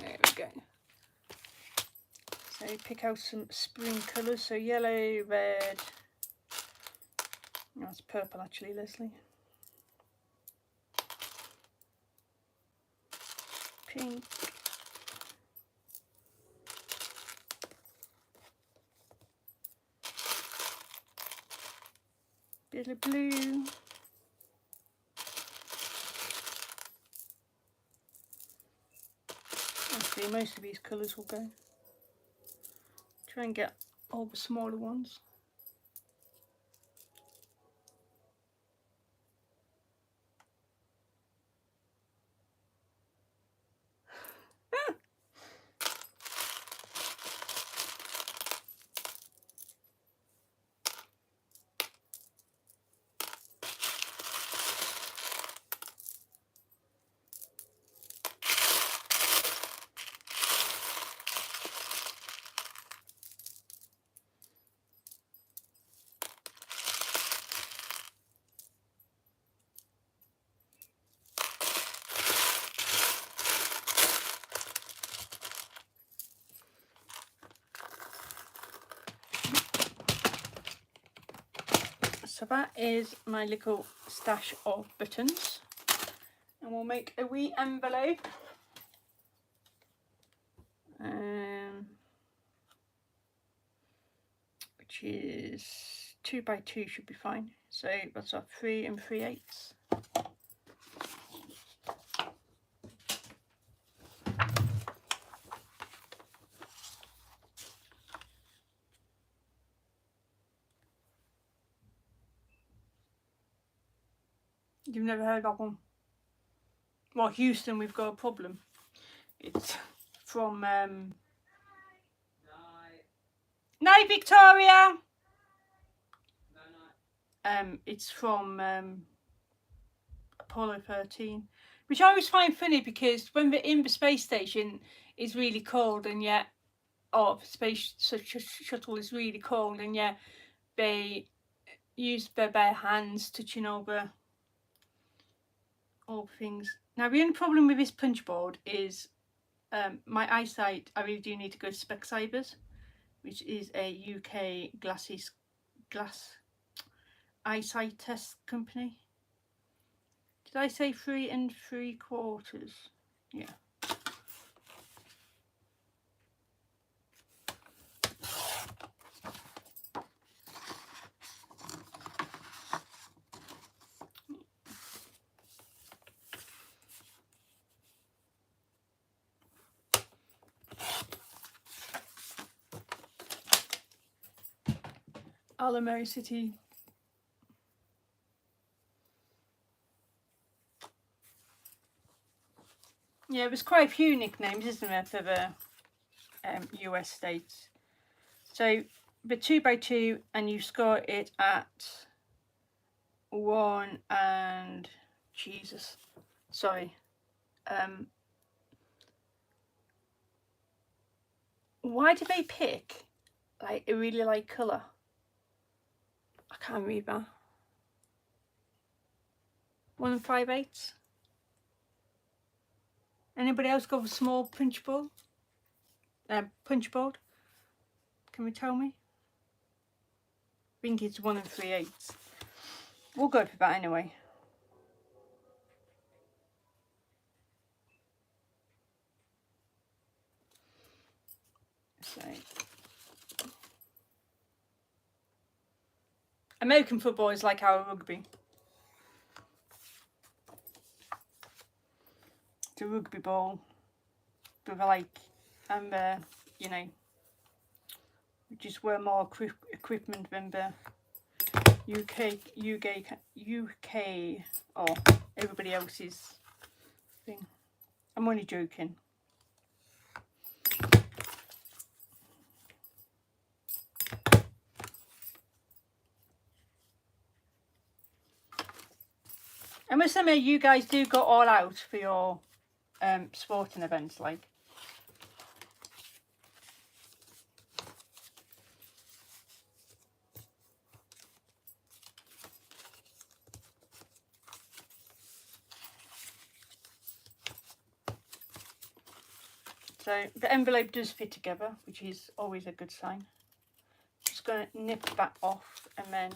There we go. So pick out some spring colours. So yellow, red. That's purple actually, Leslie. Pink. Bit of blue. Actually, most of these colours will go. Try and get all the smaller ones. So that is my little stash of buttons, and we'll make a wee envelope, which is 2 by 2 should be fine. So that's our 3 3/8. You've never heard that one? Well, Houston, we've got a problem. It's from Night Victoria. It's from Apollo 13, which I always find funny because when they're in the space station, it's really cold, and yet, the space shuttle is really cold, and yet they use their bare hands touching over all things. Now, the only problem with this punch board is my eyesight. I really do need to go to Specsavers, which is a UK glass eyesight test company. Did I say 3 3/4? Yeah. Alamo City. Yeah, there's quite a few nicknames, isn't there, for the US states. So the 2x2, and you score it at 1 and Jesus, sorry. Why do they pick like a really light colour? I can't read that. 1 5/8. Anybody else got a small punch board? Punch board? Can we tell me? I think it's 1 3/8. We'll go for that anyway. So, American football is like our rugby. It's a rugby ball with like, and you know, we just wear more equipment than the UK or everybody else's thing. I'm only joking. I must admit, you guys do go all out for your sporting events, like. So the envelope does fit together, which is always a good sign. Just going to nip that off and then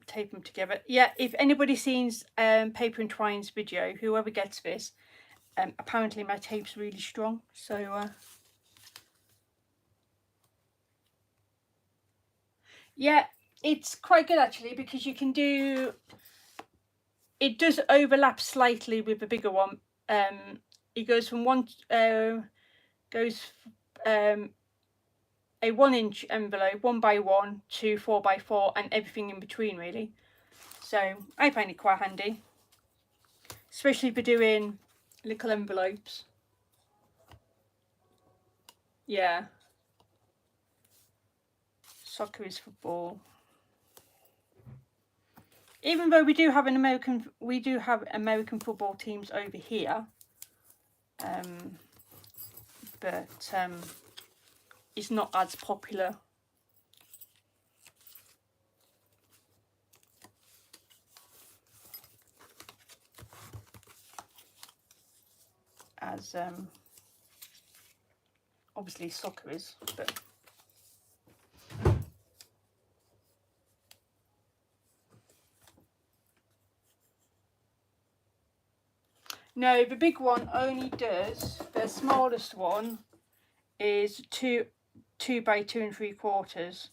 tape them together. Yeah, if anybody sees Paper and Twine's video, whoever gets this, apparently my tape's really strong, so yeah, it's quite good actually, because you can do, it does overlap slightly with the bigger one. It goes from a 1-inch envelope, 1x1 to 4x4, and everything in between really. So I find it quite handy, especially for doing little envelopes. Yeah. Soccer is football. Even though we do have American football teams over here, but it's not as popular. As obviously soccer is, but no, the big one only does, the smallest one is 2 by 2 3/4.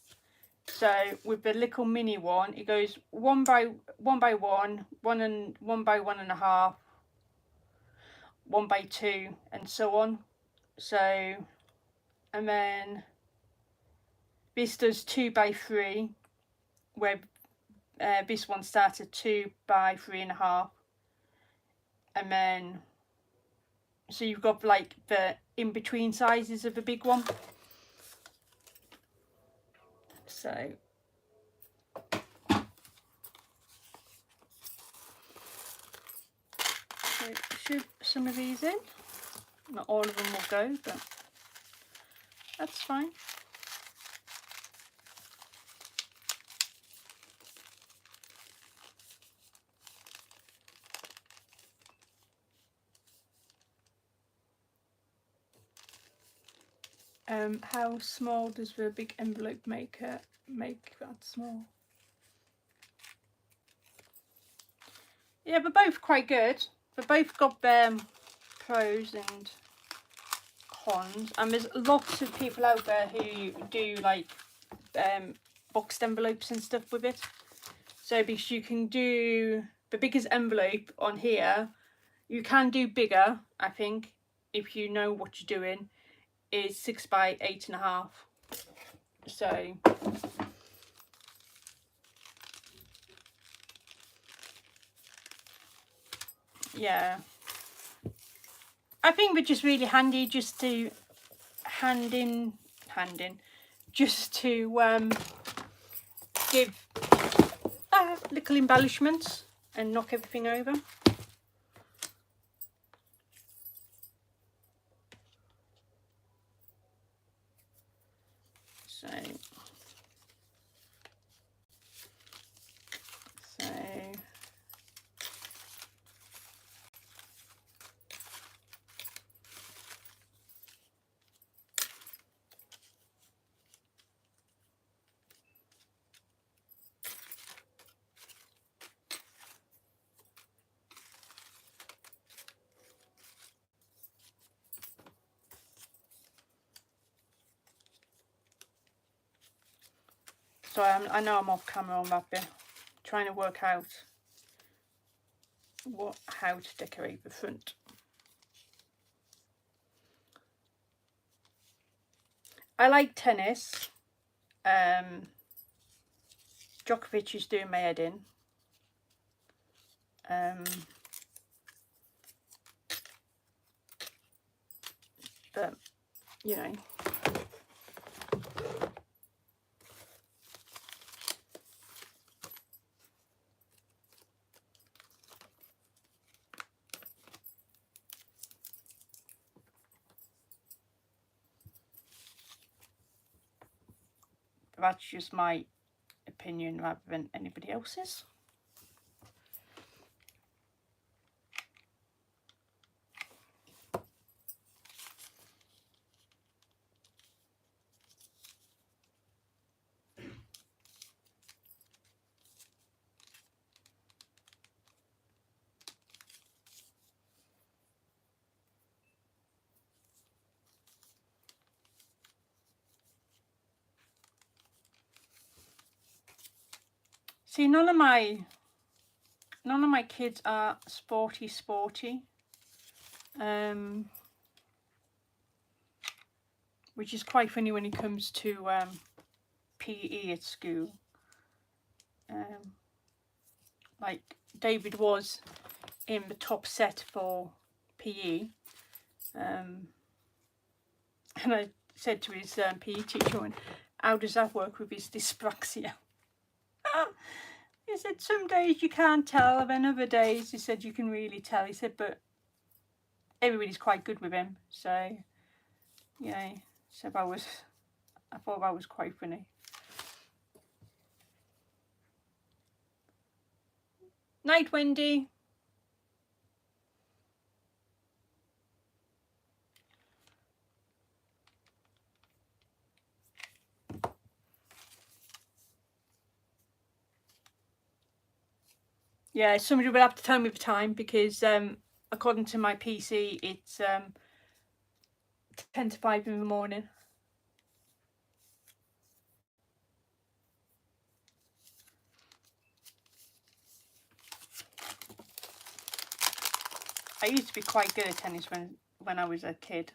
So with the little mini one, it goes 1 by 1, 1 by 1.5, 1 by 2, and so on. So, and then this does 2 by 3, where this one starts at 2 by 3.5, and then so you've got like the in between sizes of the big one. So shoot some of these in. Not all of them will go, but that's fine. How small does the big envelope make that small? Yeah, they're both quite good. They've both got their pros and cons, and there's lots of people out there who do like boxed envelopes and stuff with it. So because you can do the biggest envelope on here, you can do bigger, I think, if you know what you're doing, is 6 by 8.5. So yeah, I think they're just really handy just to hand in, just to give little embellishments and knock everything over. So I know I'm off camera on that bit, trying to work out how to decorate the front. I like tennis. Djokovic is doing my head in. But you know, that's just my opinion rather than anybody else's. See, none of my kids are sporty, which is quite funny when it comes to PE at school. Like David was in the top set for PE, and I said to his PE teacher, how does that work with his dyspraxia? He said, some days you can't tell, and then other days, he said, you can really tell. He said, but everybody's quite good with him. So, yeah, so I thought that was quite funny. Night, Wendy. Yeah, somebody will have to tell me the time, because according to my PC, it's 10 to 5 in the morning. I used to be quite good at tennis when I was a kid.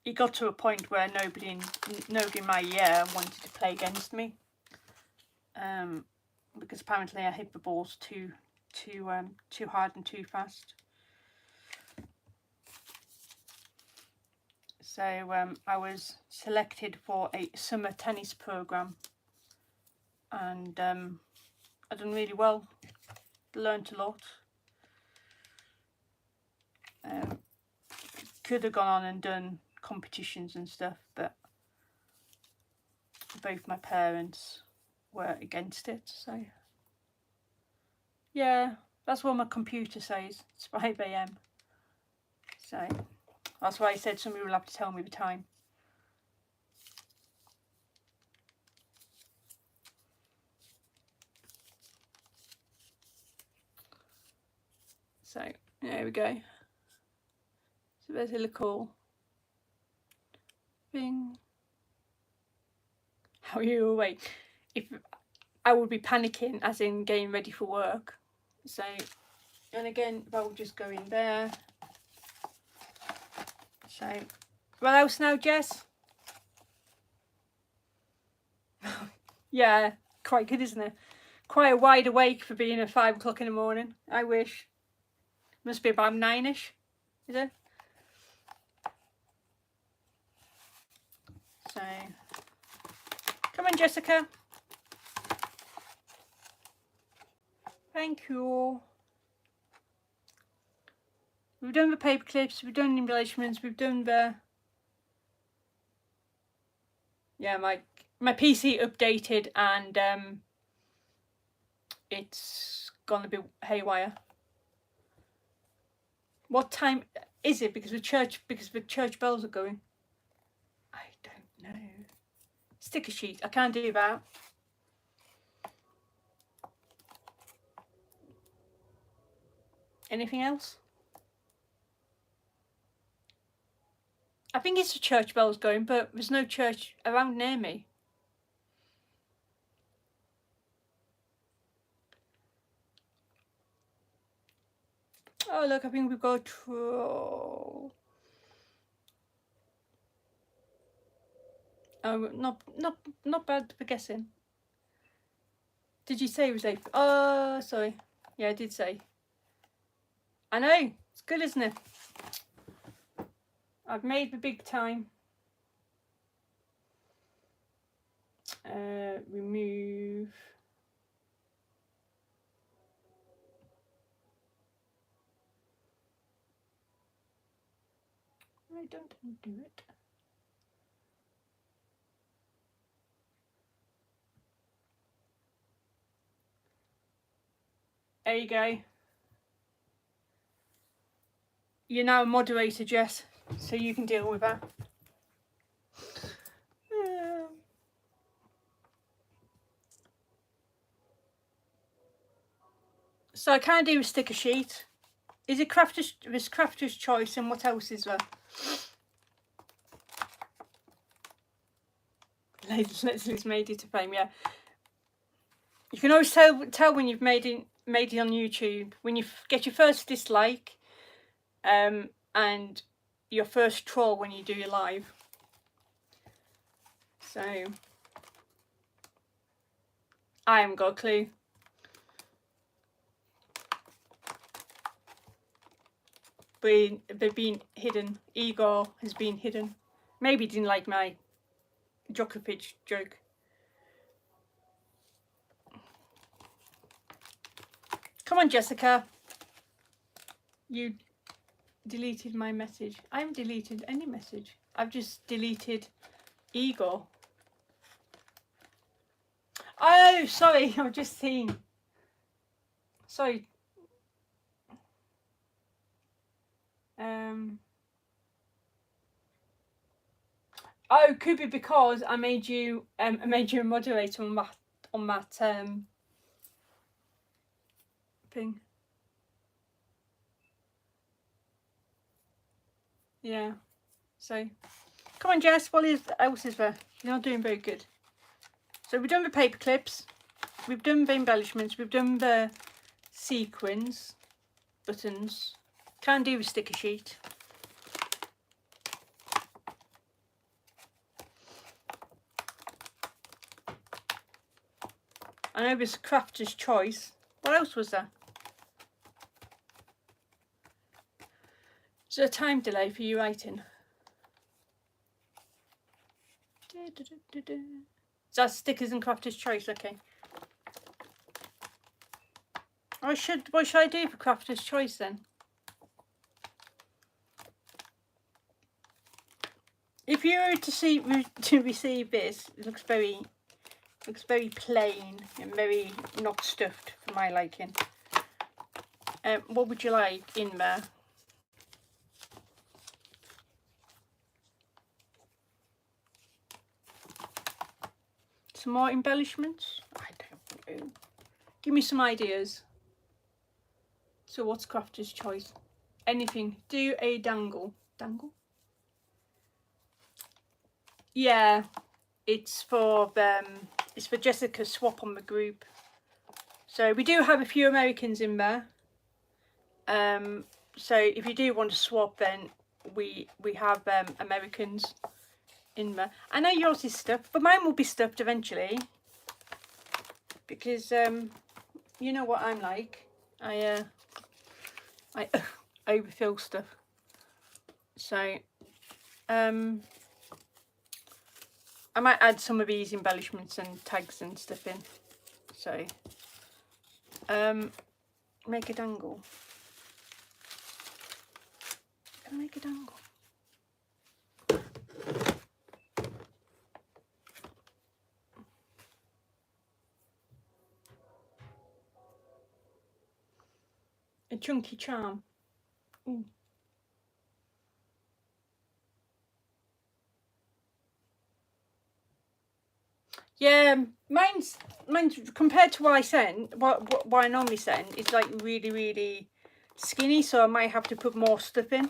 It got to a point where nobody in my year wanted to play against me, because apparently I hit the balls too hard and too fast. So I was selected for a summer tennis program, and I done really well, learnt a lot. Could have gone on and done competitions and stuff, but both my parents were against it. So yeah, that's what my computer says. It's 5 AM. So that's why I said somebody will have to tell me the time. So there we go. So there's a little thing. How are you awake? If I would be panicking, as in getting ready for work. So, and again, that will just go in there. So What else now, Jess? Yeah, quite good, isn't it? Quite wide awake for being at 5 o'clock in the morning. I wish. Must be about 9ish, is it? So, come on, Jessica. Thank you. We've done the paper clips, we've done the embellishments, we've done the... Yeah, my PC updated and it's gonna be haywire. What time is it? Because the church bells are going. I don't know. Sticker sheet. I can't do that. Anything else? I think it's the church bells going, but there's no church around near me. Oh look, I think we've got a troll. Oh, not bad for guessing. Did you say it was 8? Oh, sorry. Yeah, I did say. I know. It's good, isn't it? I've made the big time. Remove. I don't do it. There you go. You're now a moderator, Jess, so you can deal with that. So I can't do a sticker sheet. Is it crafter's choice, and what else is there? Leslie's made it to fame, yeah. You can always tell when you've made it on YouTube when you get your first dislike, and your first troll when you do your live. So I haven't got a clue. They've been hidden. Igor has been hidden. Maybe he didn't like my Djokovic joke. Come on, Jessica. You deleted my message. I haven't deleted any message. I've just deleted Igor. Oh, sorry. I've just seen. Sorry. Oh, could be because I made you a moderator on that thing. Yeah. So, come on, Jess. What else is there? You're not doing very good. So we've done the paper clips, we've done the embellishments, we've done the sequins, buttons. Can't do the sticker sheet. I know this crafter's choice. What else was there? Is there a time delay for you writing? Is that stickers and crafter's choice? Okay. What should I do for crafter's choice then? If you were to receive this, it looks very plain and very not stuffed for my liking. What would you like in there? Some more embellishments? I don't know. Give me some ideas. So what's crafter's choice? Anything. Do a dangle. Dangle? Yeah. It's for Jessica's swap on the group. So we do have a few Americans in there. So if you do want to swap, then we have Americans in there. I know yours is stuffed, but mine will be stuffed eventually because you know what I'm like. I overfill stuff. So I might add some of these embellishments and tags and stuff in. So make a dangle. Can I make a dangle? A chunky charm. Ooh. Yeah, mine's compared to what I sent, what I normally send, it's like really skinny, so I might have to put more stuff in.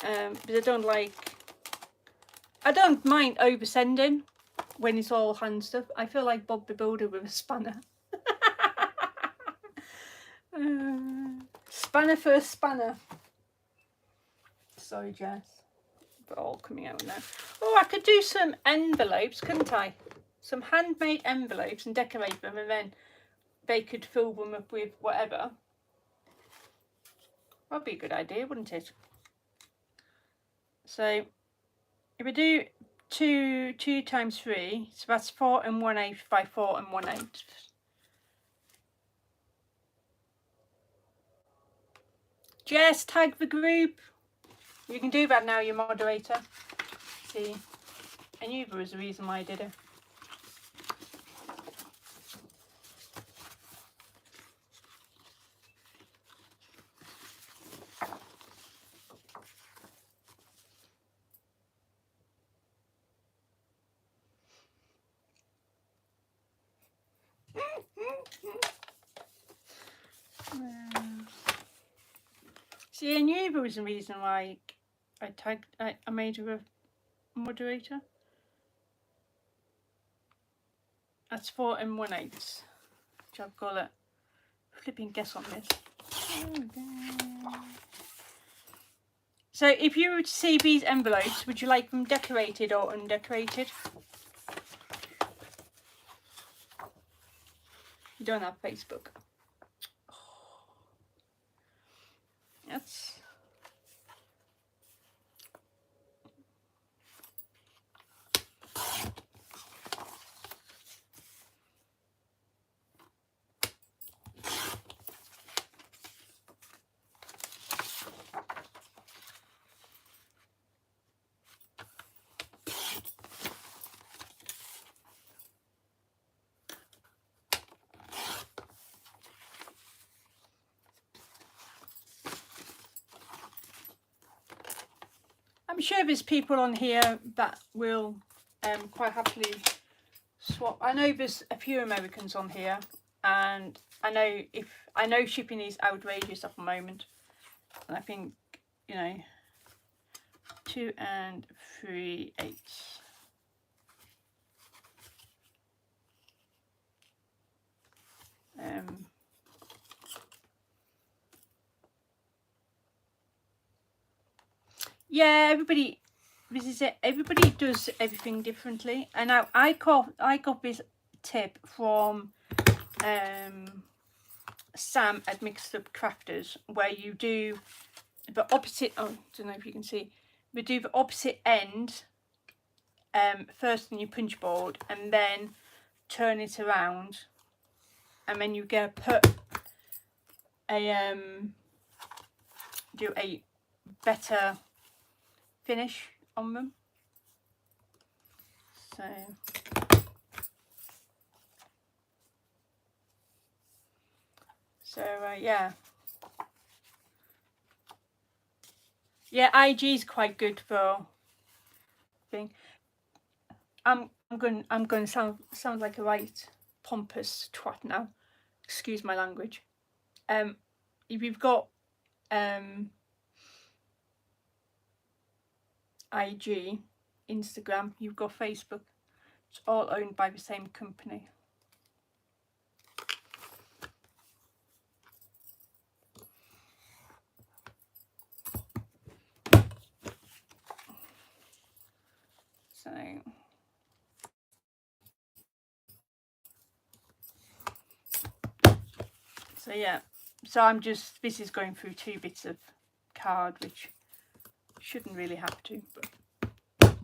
But I don't mind oversending when it's all hand stuff. I feel like Bob the Builder with a spanner. Spanner for a spanner. Sorry, Jess. But all coming out now. Oh, I could do some envelopes, couldn't I? Some handmade envelopes and decorate them, and then they could fill them up with whatever. That'd be a good idea, wouldn't it? So if we do 2 times 3, so that's 4 1/8 by 4 1/8. Jess, tag the group. You can do that now, you're moderator. See, I knew there was a reason why I did it. See, I knew there was a reason why I made her a moderator. That's 4 1/8. Which I've got a flipping guess on this. So if you were to see these envelopes, would you like them decorated or undecorated? You don't have Facebook. That's... I'm sure there's people on here that will quite happily swap. I know there's a few Americans on here, and I know shipping is outrageous at the moment, and I think, you know, 2 3/8. Yeah, everybody, this is it. Everybody does everything differently. And now I got this tip from Sam at Mixed Up Crafters, where you do the opposite. Oh, I don't know if you can see. We do the opposite end first on your punch board, and then turn it around, and then you get put a do a better finish on them. So yeah, IG is quite good for thing. I'm going to sound like a right pompous twat now. Excuse my language. If you've got IG, Instagram, you've got Facebook. It's all owned by the same company. So yeah, so I'm just, this is going through 2 bits of card, which shouldn't really have to, but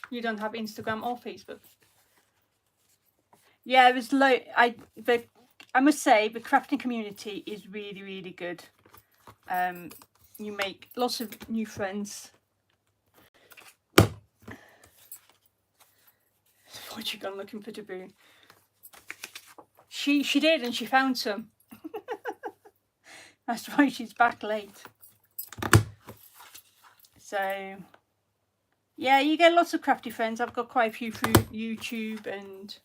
you don't have Instagram or Facebook. Yeah, it was I must say the crafting community is really, really good. You make lots of new friends. What you gone looking for, Taboo? She did, and she found some. That's why she's back late. So yeah, you get lots of crafty friends. I've got quite a few through YouTube and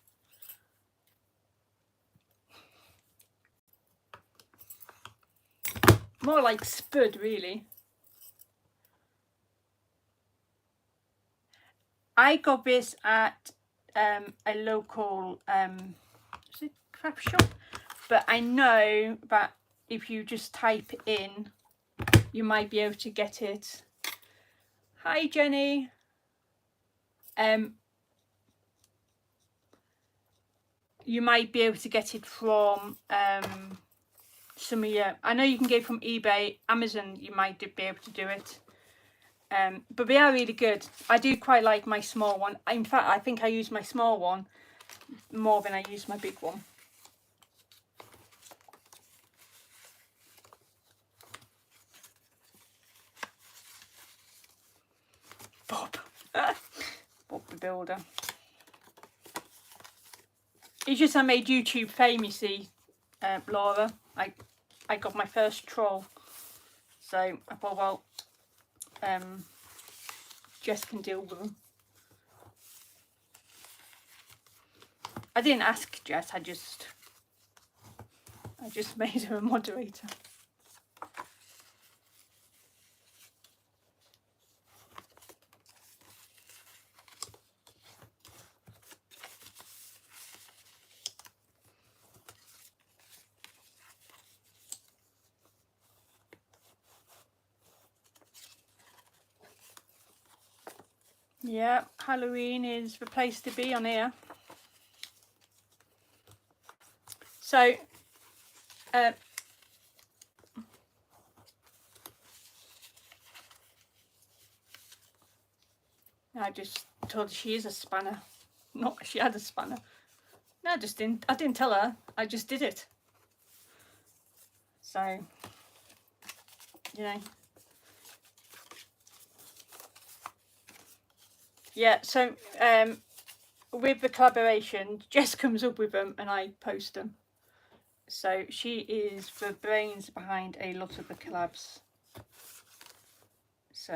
more like Spud, really. I got this at a local is it craft shop, but I know that if you just type in, you might be able to get it. Hi Jenny. You might be able to get it from some of your, I know you can get it from eBay, Amazon, you might be able to do it. But they are really good. I do quite like my small one. In fact, I think I use my small one more than I use my big one. Bob. Bob the Builder. It's just I made YouTube fame, you see, Laura. I got my first troll. So I thought, well, Jess can deal with them. I didn't ask Jess, I just made her a moderator. Yeah, Halloween is the place to be on here. So, I just told her she is a spanner. Not she had a spanner. No, I didn't tell her. I just did it. So, you know. Yeah, so with the collaboration, Jess comes up with them and I post them. So she is the brains behind a lot of the collabs. So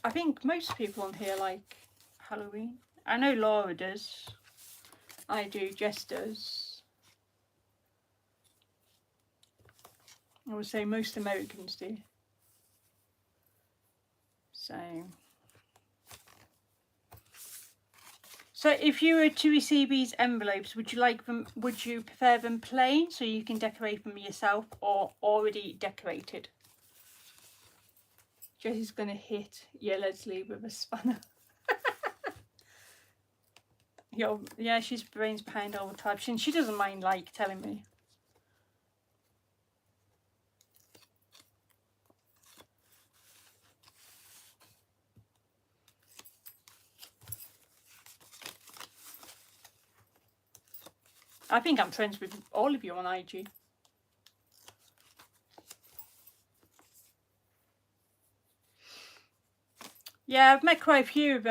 I think most people on here like Halloween. I know Laura does. I do, Jess does. I would say most Americans do. So if you were to receive these envelopes, would you like them, would you prefer them plain so you can decorate them yourself, or already decorated? Jessie's going to hit Leslie with a spanner. Yeah, she's brains behind all the time. She doesn't mind like telling me. I think I'm friends with all of you on IG. Yeah, I've met quite a few of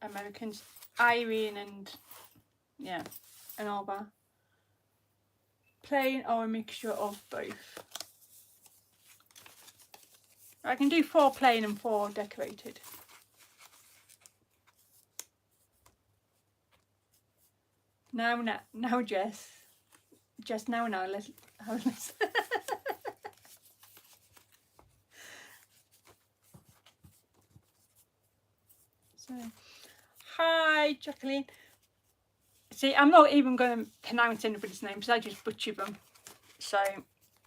Americans, Irene and yeah, and all that. Plain or a mixture of both. I can do 4 plain and 4 decorated. Now, Jess. Just now, let's have this. So, hi, Jacqueline. See, I'm not even going to pronounce anybody's names because I just butcher them. So,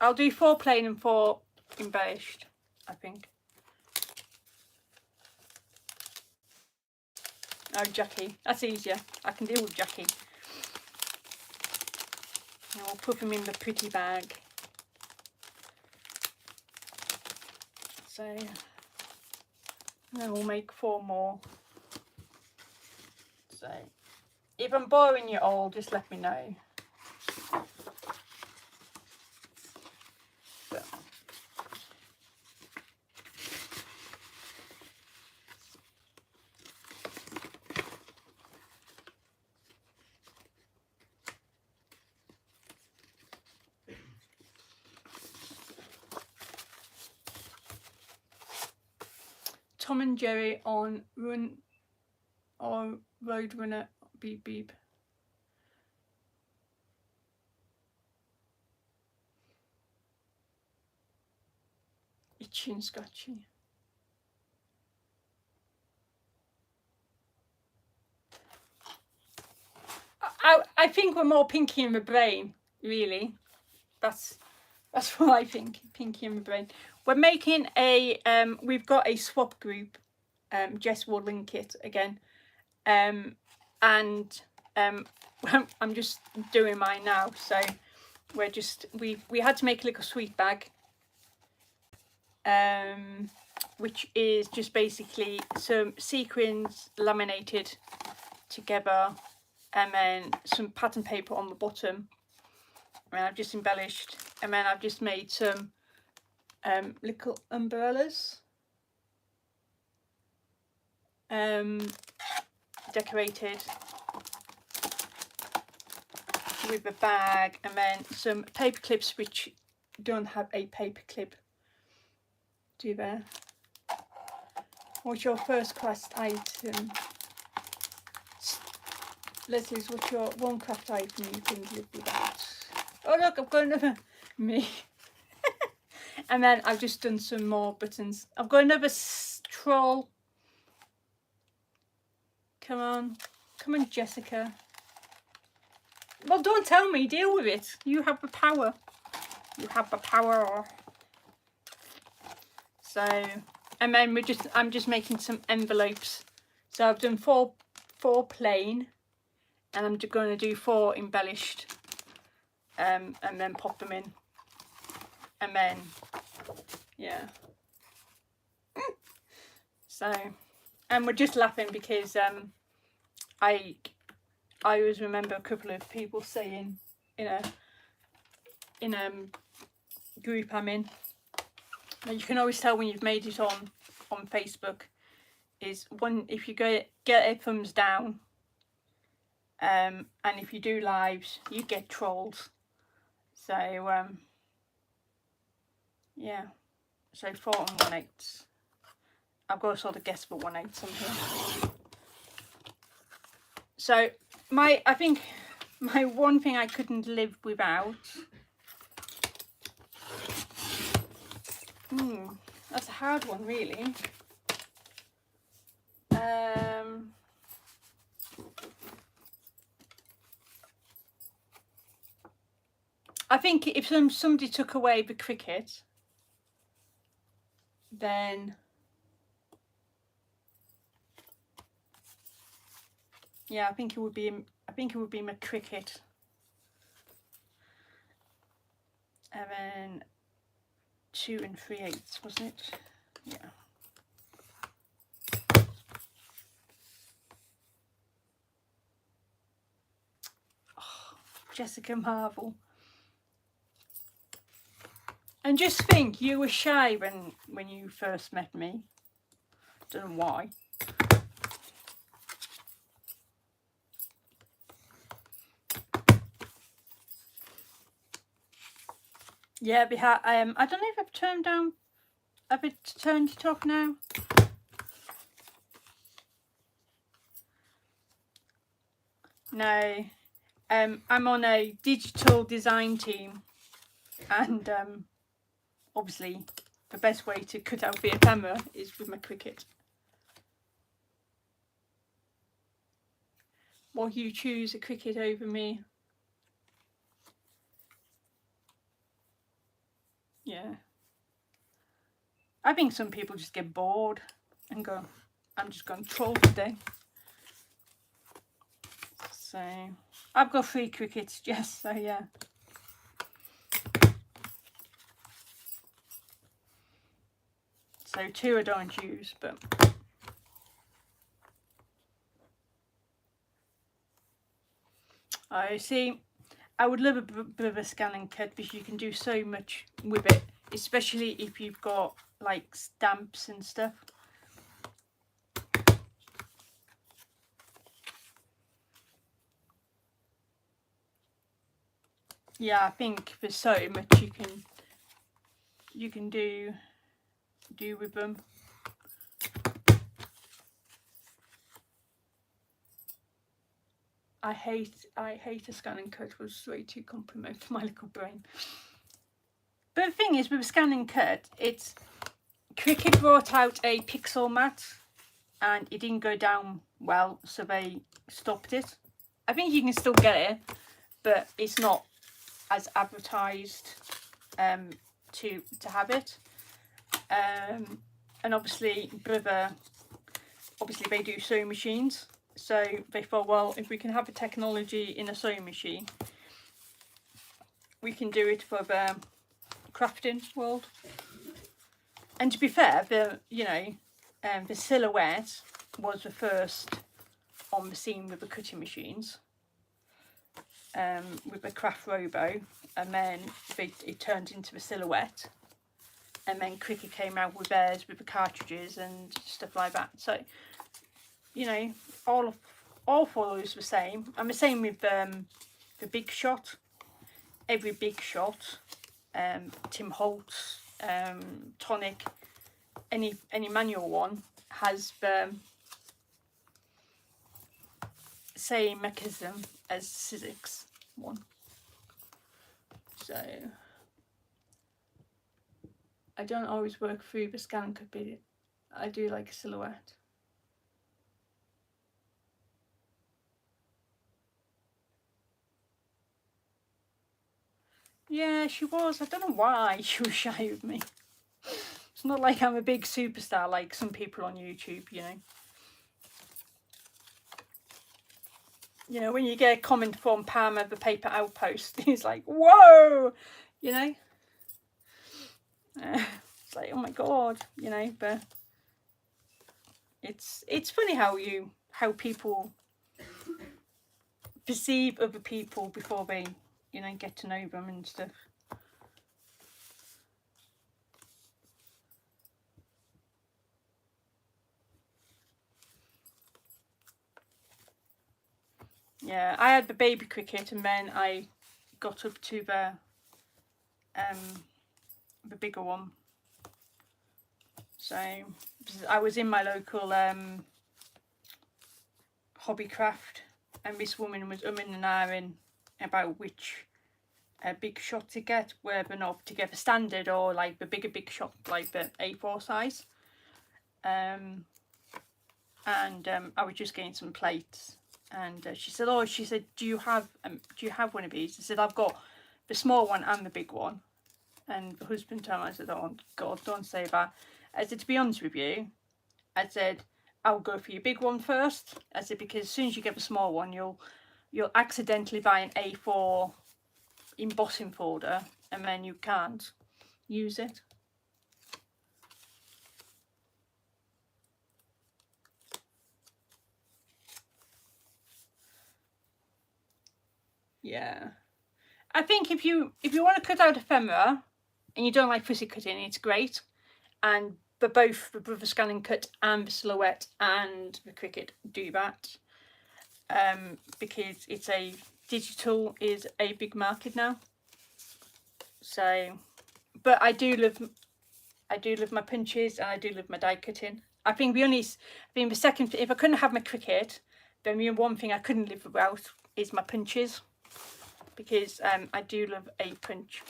I'll do 4 plain and 4 embellished. I think. Oh, Jackie. That's easier. I can deal with Jackie. And we'll put them in the pretty bag. So, then we'll make 4 more. So, if I'm boring you all, just let me know. But, Tom and Jerry on Run or Roadrunner, beep beep. Itchy and scratchy. I think we're more Pinky in the Brain, really. That's what I think, Pinky in the Brain. We're making a, we've got a swap group. Jess will link it again. And I'm just doing mine now. So we're just, we had to make a little sweet bag. Which is just basically some sequins laminated together and then some pattern paper on the bottom. And I've just embellished, and then I've just made some little umbrellas, decorated with a bag, and then some paper clips which don't have a paper clip. Do there. What's your first craft item? Leslie, what's your one craft item you can live without? Oh look, I've got another me. And then I've just done some more buttons. I've got another troll. Come on, Jessica. Well, don't tell me, deal with it. You have the power. You have the power. So, and then I'm just making some envelopes. So I've done four plain, and I'm just going to do 4 embellished, and then pop them in, and then yeah. So, and we're just laughing because I always remember a couple of people saying in a group I'm in. And you can always tell when you've made it on Facebook is one, if you get a thumbs down, and if you do lives you get trolls. So yeah, so 4 and 1/8. I've got to sort of guess for 1/8 something. So I think my one thing I couldn't live without. That's a hard one, really. I think if somebody took away the Cricut, then yeah, I think it would be my Cricut. And then 2 3/8, wasn't it? Yeah. Oh, Jessica Marvel. And just think, you were shy when you first met me. Don't know why. Yeah, I don't know if I've turned down. Have it turned it off now? No. I'm on a digital design team, and obviously the best way to cut out the camera is with my Cricut. Will you choose a Cricut over me? Yeah. I think some people just get bored and go, I'm just going to troll today. So I've got 3 crickets, Jess, so yeah. So 2 I don't use, but I see. I would love a bit of a scanning kit because you can do so much with it, especially if you've got like stamps and stuff. Yeah, I think there's so much you can do with them. I hate a scanning kit. It was way too complicated for my little brain. But the thing is, with a scanning kit, it's Cricut brought out a pixel mat and it didn't go down well, so they stopped it. I think you can still get it, but it's not as advertised to have it. And obviously Brother, they do sewing machines, so they thought, well, if we can have a technology in a sewing machine, we can do it for the crafting world. And to be fair, the Silhouette was the first on the scene with the cutting machines, with the Craft Robo, and then it turned into the Silhouette, and then Cricut came out with theirs with the cartridges and stuff like that. So, you know, all follows the same. And the same with the Big Shot. Every Big Shot, Tim Holtz, Tonic, any manual one has the same mechanism as Sizzix one. So I don't always work through the scan code, but I do like a Silhouette. Yeah, she was. I don't know why she was shy of me. It's not like I'm a big superstar like some people on YouTube, you know. You know, when you get a comment from Pam at the Paper Outpost, he's like, whoa, you know. It's like, oh my god, you know. But it's funny how people perceive other people before they, you know, get to know them and stuff. Yeah, I had the baby Cricut, and then I got up to the bigger one. So I was in my local Hobbycraft, and this woman was umming and ahhing about which Big Shot to get, whether or not to get the standard or like the bigger Big Shot, like the A4 size. And I was just getting some plates, and she said, "Oh," she said, do you have one of these?" I said, "I've got the small one and the big one." And the husband turned, I said, "Oh God, don't say that." I said, "To be honest with you," I said, "I'll go for your big one first." I said, "Because as soon as you get the small one, you'll accidentally buy an A4 embossing folder, and then you can't use it." Yeah, I think if you want to cut out ephemera and you don't like fussy cutting, it's great. And both the Brother Scanning Cut and the Silhouette and the Cricut do that, because it's a digital is a big market now. So, but I do love my punches, and I do love my die cutting. I think the second, if I couldn't have my Cricut, then the one thing I couldn't live without is my punches, because I do love a punch.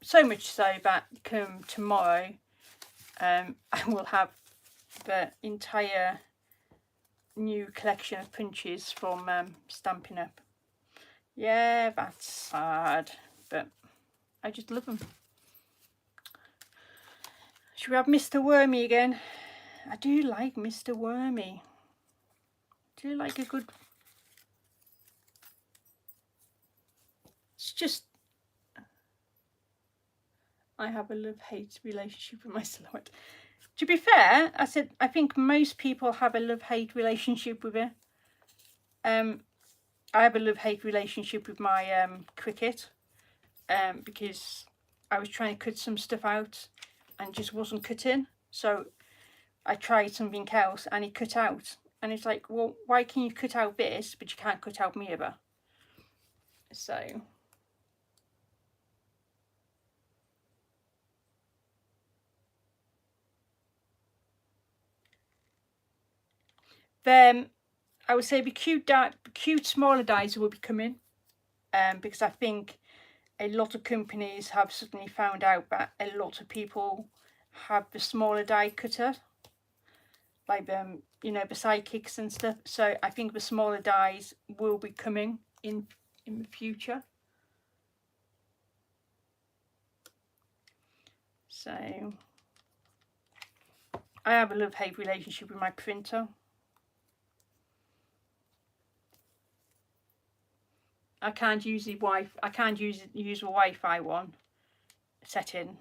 So much so that come tomorrow, I will have the entire new collection of punches from Stampin' Up. Yeah, that's sad, but I just love them. Should we have Mr. Wormy again? I do like Mr. Wormy. Do you like a good... It's just... I have a love-hate relationship with my silhouette. To be fair, I said I think most people have a love-hate relationship with it. I have a love-hate relationship with my Cricut, because I was trying to cut some stuff out and it just wasn't cutting. So I tried something else and it cut out. And it's like, well, why can you cut out this, but you can't cut out me ever? So... Then I would say the cute smaller dies will be coming, because I think a lot of companies have suddenly found out that a lot of people have the smaller die cutter, like the the sidekicks and stuff. So I think the smaller dies will be coming in the future. So I have a love-hate relationship with my printer. I can't use the I can't use the Wi-Fi one setting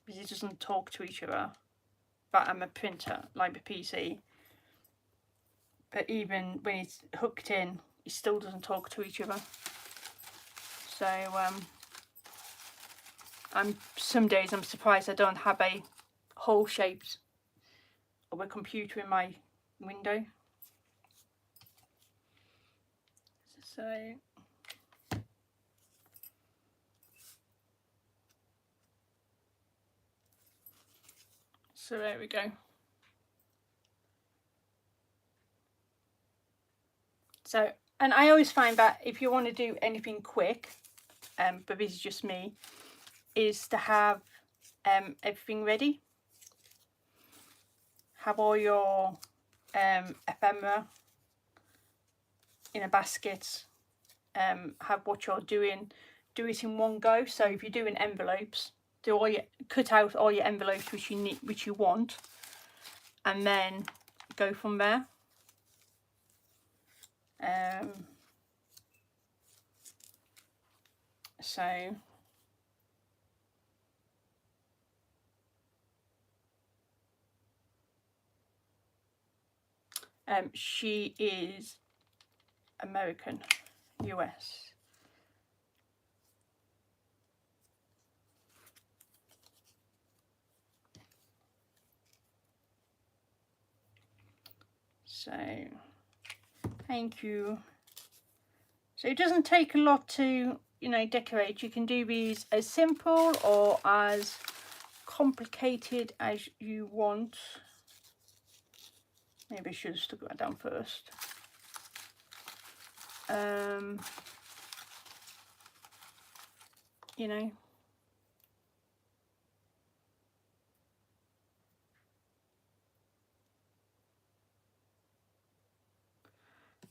because it doesn't talk to each other. But I'm a printer, like the PC. But even when it's hooked in, it still doesn't talk to each other. So some days I'm surprised I don't have a hole shaped of a computer in my window. So there we go. So, and I always find that if you want to do anything quick, but this is just me, is to have everything ready. Have all your ephemera in a basket. Have what you're doing, do it in one go. So if you're doing envelopes, cut out all your envelopes which you want, and then go from there. So she is American, US. So thank you. So it doesn't take a lot to decorate. You can do these as simple or as complicated as you want. Maybe I should have stuck that down first.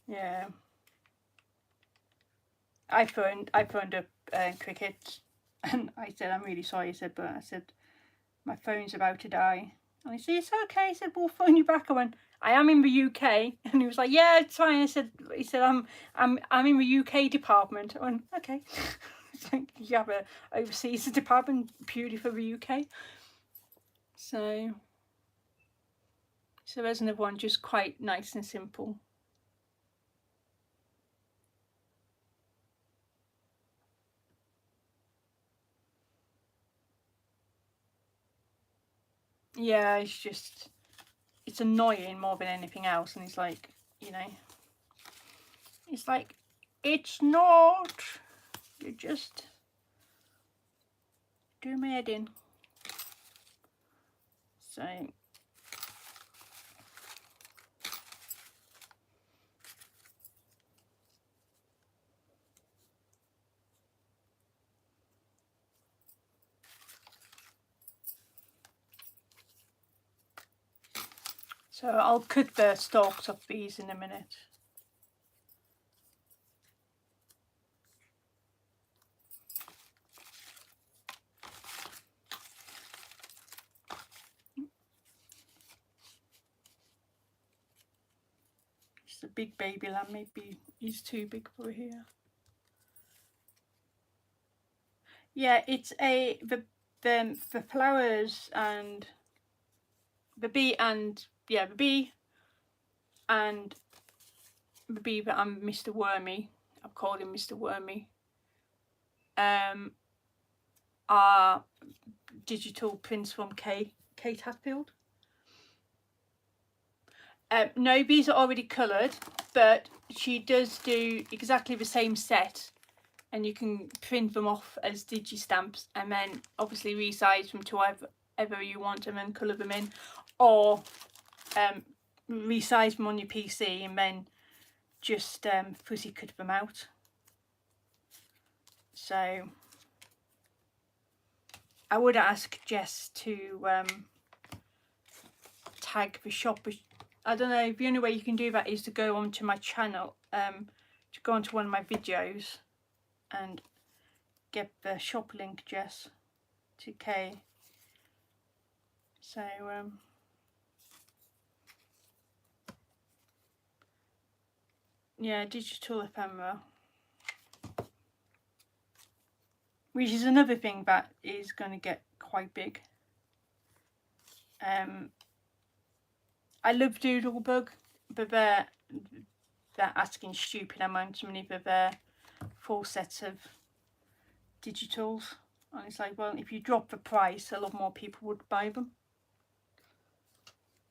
Yeah. I phoned up Cricut and I said, I'm really sorry. I said, my phone's about to die. And he said, it's okay. He said, we'll phone you back. I went, I am in the UK. And he was like, yeah, it's fine. He said, I'm in the UK department. I went, okay. It's like, you have a overseas department purely for the UK. So there's another one, just quite nice and simple. Yeah, it's annoying more than anything else. And it's like, it's like, it's not, you just do my head in. So I'll cut the stalks of these in a minute. It's a big baby lamb, maybe he's too big for here. Yeah, it's the flowers and the bee and the bee and the beaver and Mr. Wormy. I've called him Mr. Wormy. Are digital prints from Kate Hatfield. No, bees are already coloured, but she does do exactly the same set, and you can print them off as digi-stamps and then obviously resize them to whatever you want and then colour them in, or resize them on your PC and then just fuzzy cut them out. So I would ask Jess to tag the shop. I don't know, the only way you can do that is to go onto my channel, to go onto one of my videos and get the shop link, Jess, to Kay. So yeah, digital ephemera, which is another thing that is going to get quite big. I love Doodlebug, but they're asking stupid amounts of money for their full sets of digitals, and it's like, well, if you drop the price, a lot more people would buy them.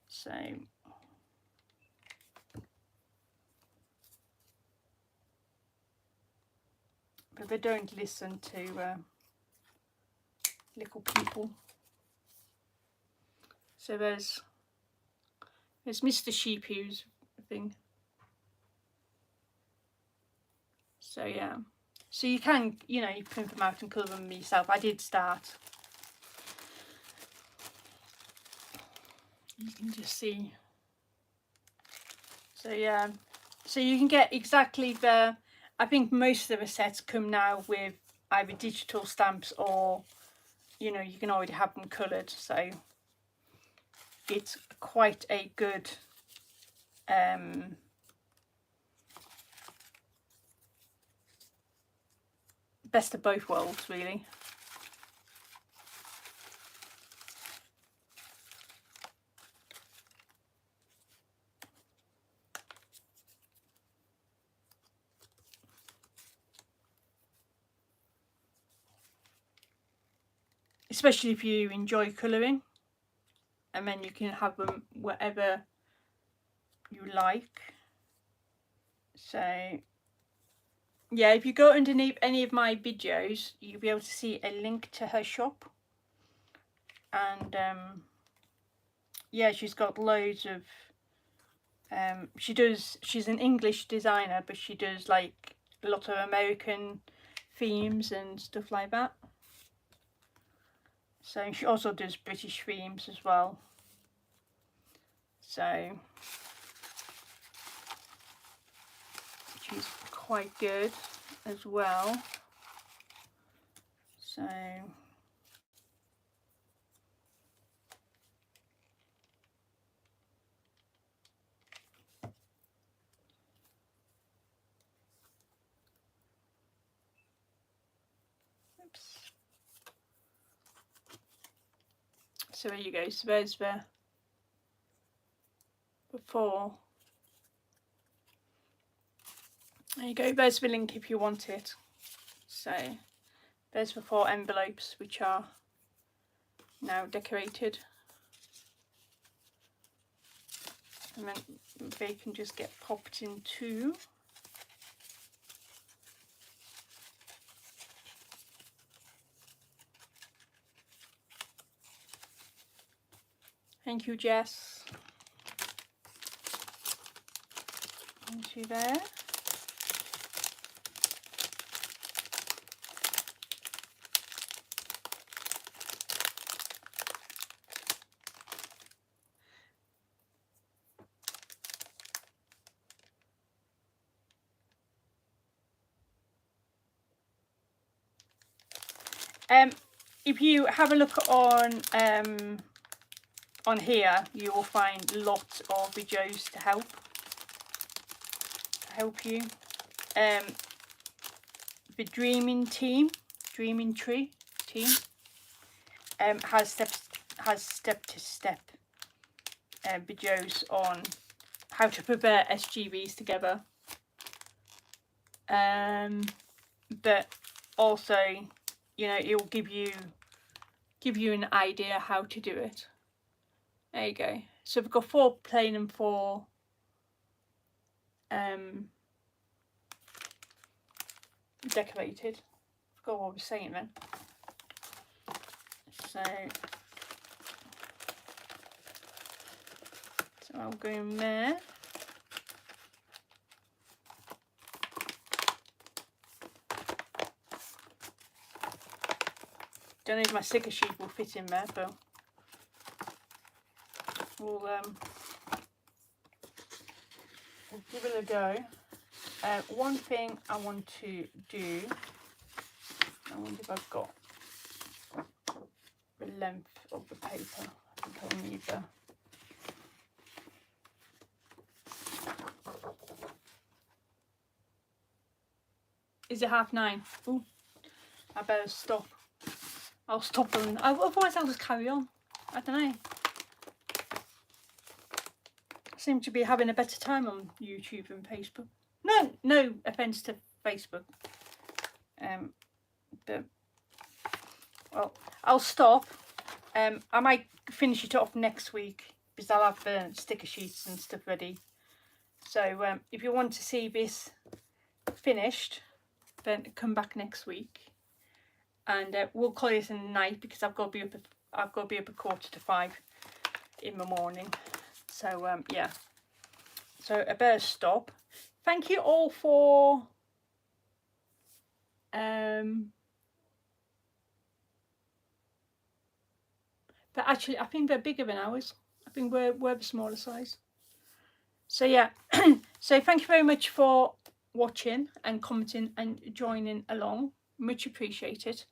So but they don't listen to little people. So there's Mr. Sheepew's thing. So yeah, so you can, you know, you print them out and colour them yourself. I did start. You can just see. So yeah, so you can get exactly the, I think most of the sets come now with either digital stamps or, you know, you can already have them coloured. So it's quite a good best of both worlds, really. Especially if you enjoy colouring, and then you can have them whatever you like. So yeah, if you go underneath any of my videos, you'll be able to see a link to her shop. And yeah, she's got loads of she's an English designer, but she does like a lot of American themes and stuff like that. So she also does British themes as well. So she's quite good as well. So oops. So there you go. So there's the before. There you go. There's the link if you want it. So there's the 4 envelopes, which are now decorated, and then they can just get popped into. Thank you, Jess. Into there. If you have a look on here, you will find lots of videos to help. help you. The Dreaming Tree team has step-to-step videos on how to prepare SGVs together. But also, you know, it will give you an idea how to do it. There you go. So we've got 4 plain and 4 decorated. Forgot what I was saying then. So I'll go in there. Don't know if my sticker sheet will fit in there, but we'll give it a go. One thing I want to do, I wonder if I've got the length of the paper. I think I'll need the Is it 9:30? Ooh, I better stop. I'll stop and otherwise I'll just carry on. I don't know. I seem to be having a better time on YouTube and Facebook. No offence to Facebook. But well, I'll stop. I might finish it off next week because I'll have the sticker sheets and stuff ready. So if you want to see this finished, then come back next week, and we'll call it in the night because I've got to be up at 4:45 in the morning. So yeah. So I better stop. Thank you all for but actually I think they're bigger than ours. I think we're the smaller size. So yeah. So thank you very much for watching and commenting and joining along. Much appreciated.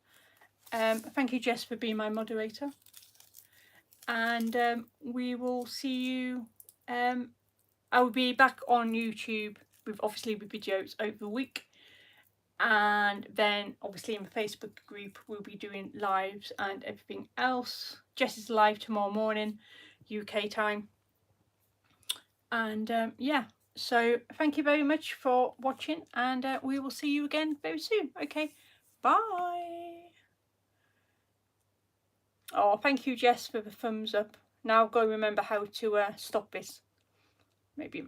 Thank you, Jess, for being my moderator. And we will see you. I will be back on YouTube with videos over the week. And then obviously in the Facebook group we'll be doing lives and everything else. Jess is live tomorrow morning, UK time. And yeah, so thank you very much for watching, and we will see you again very soon. Okay, bye. Oh, thank you, Jess, for the thumbs up. Now go remember how to stop this. Maybe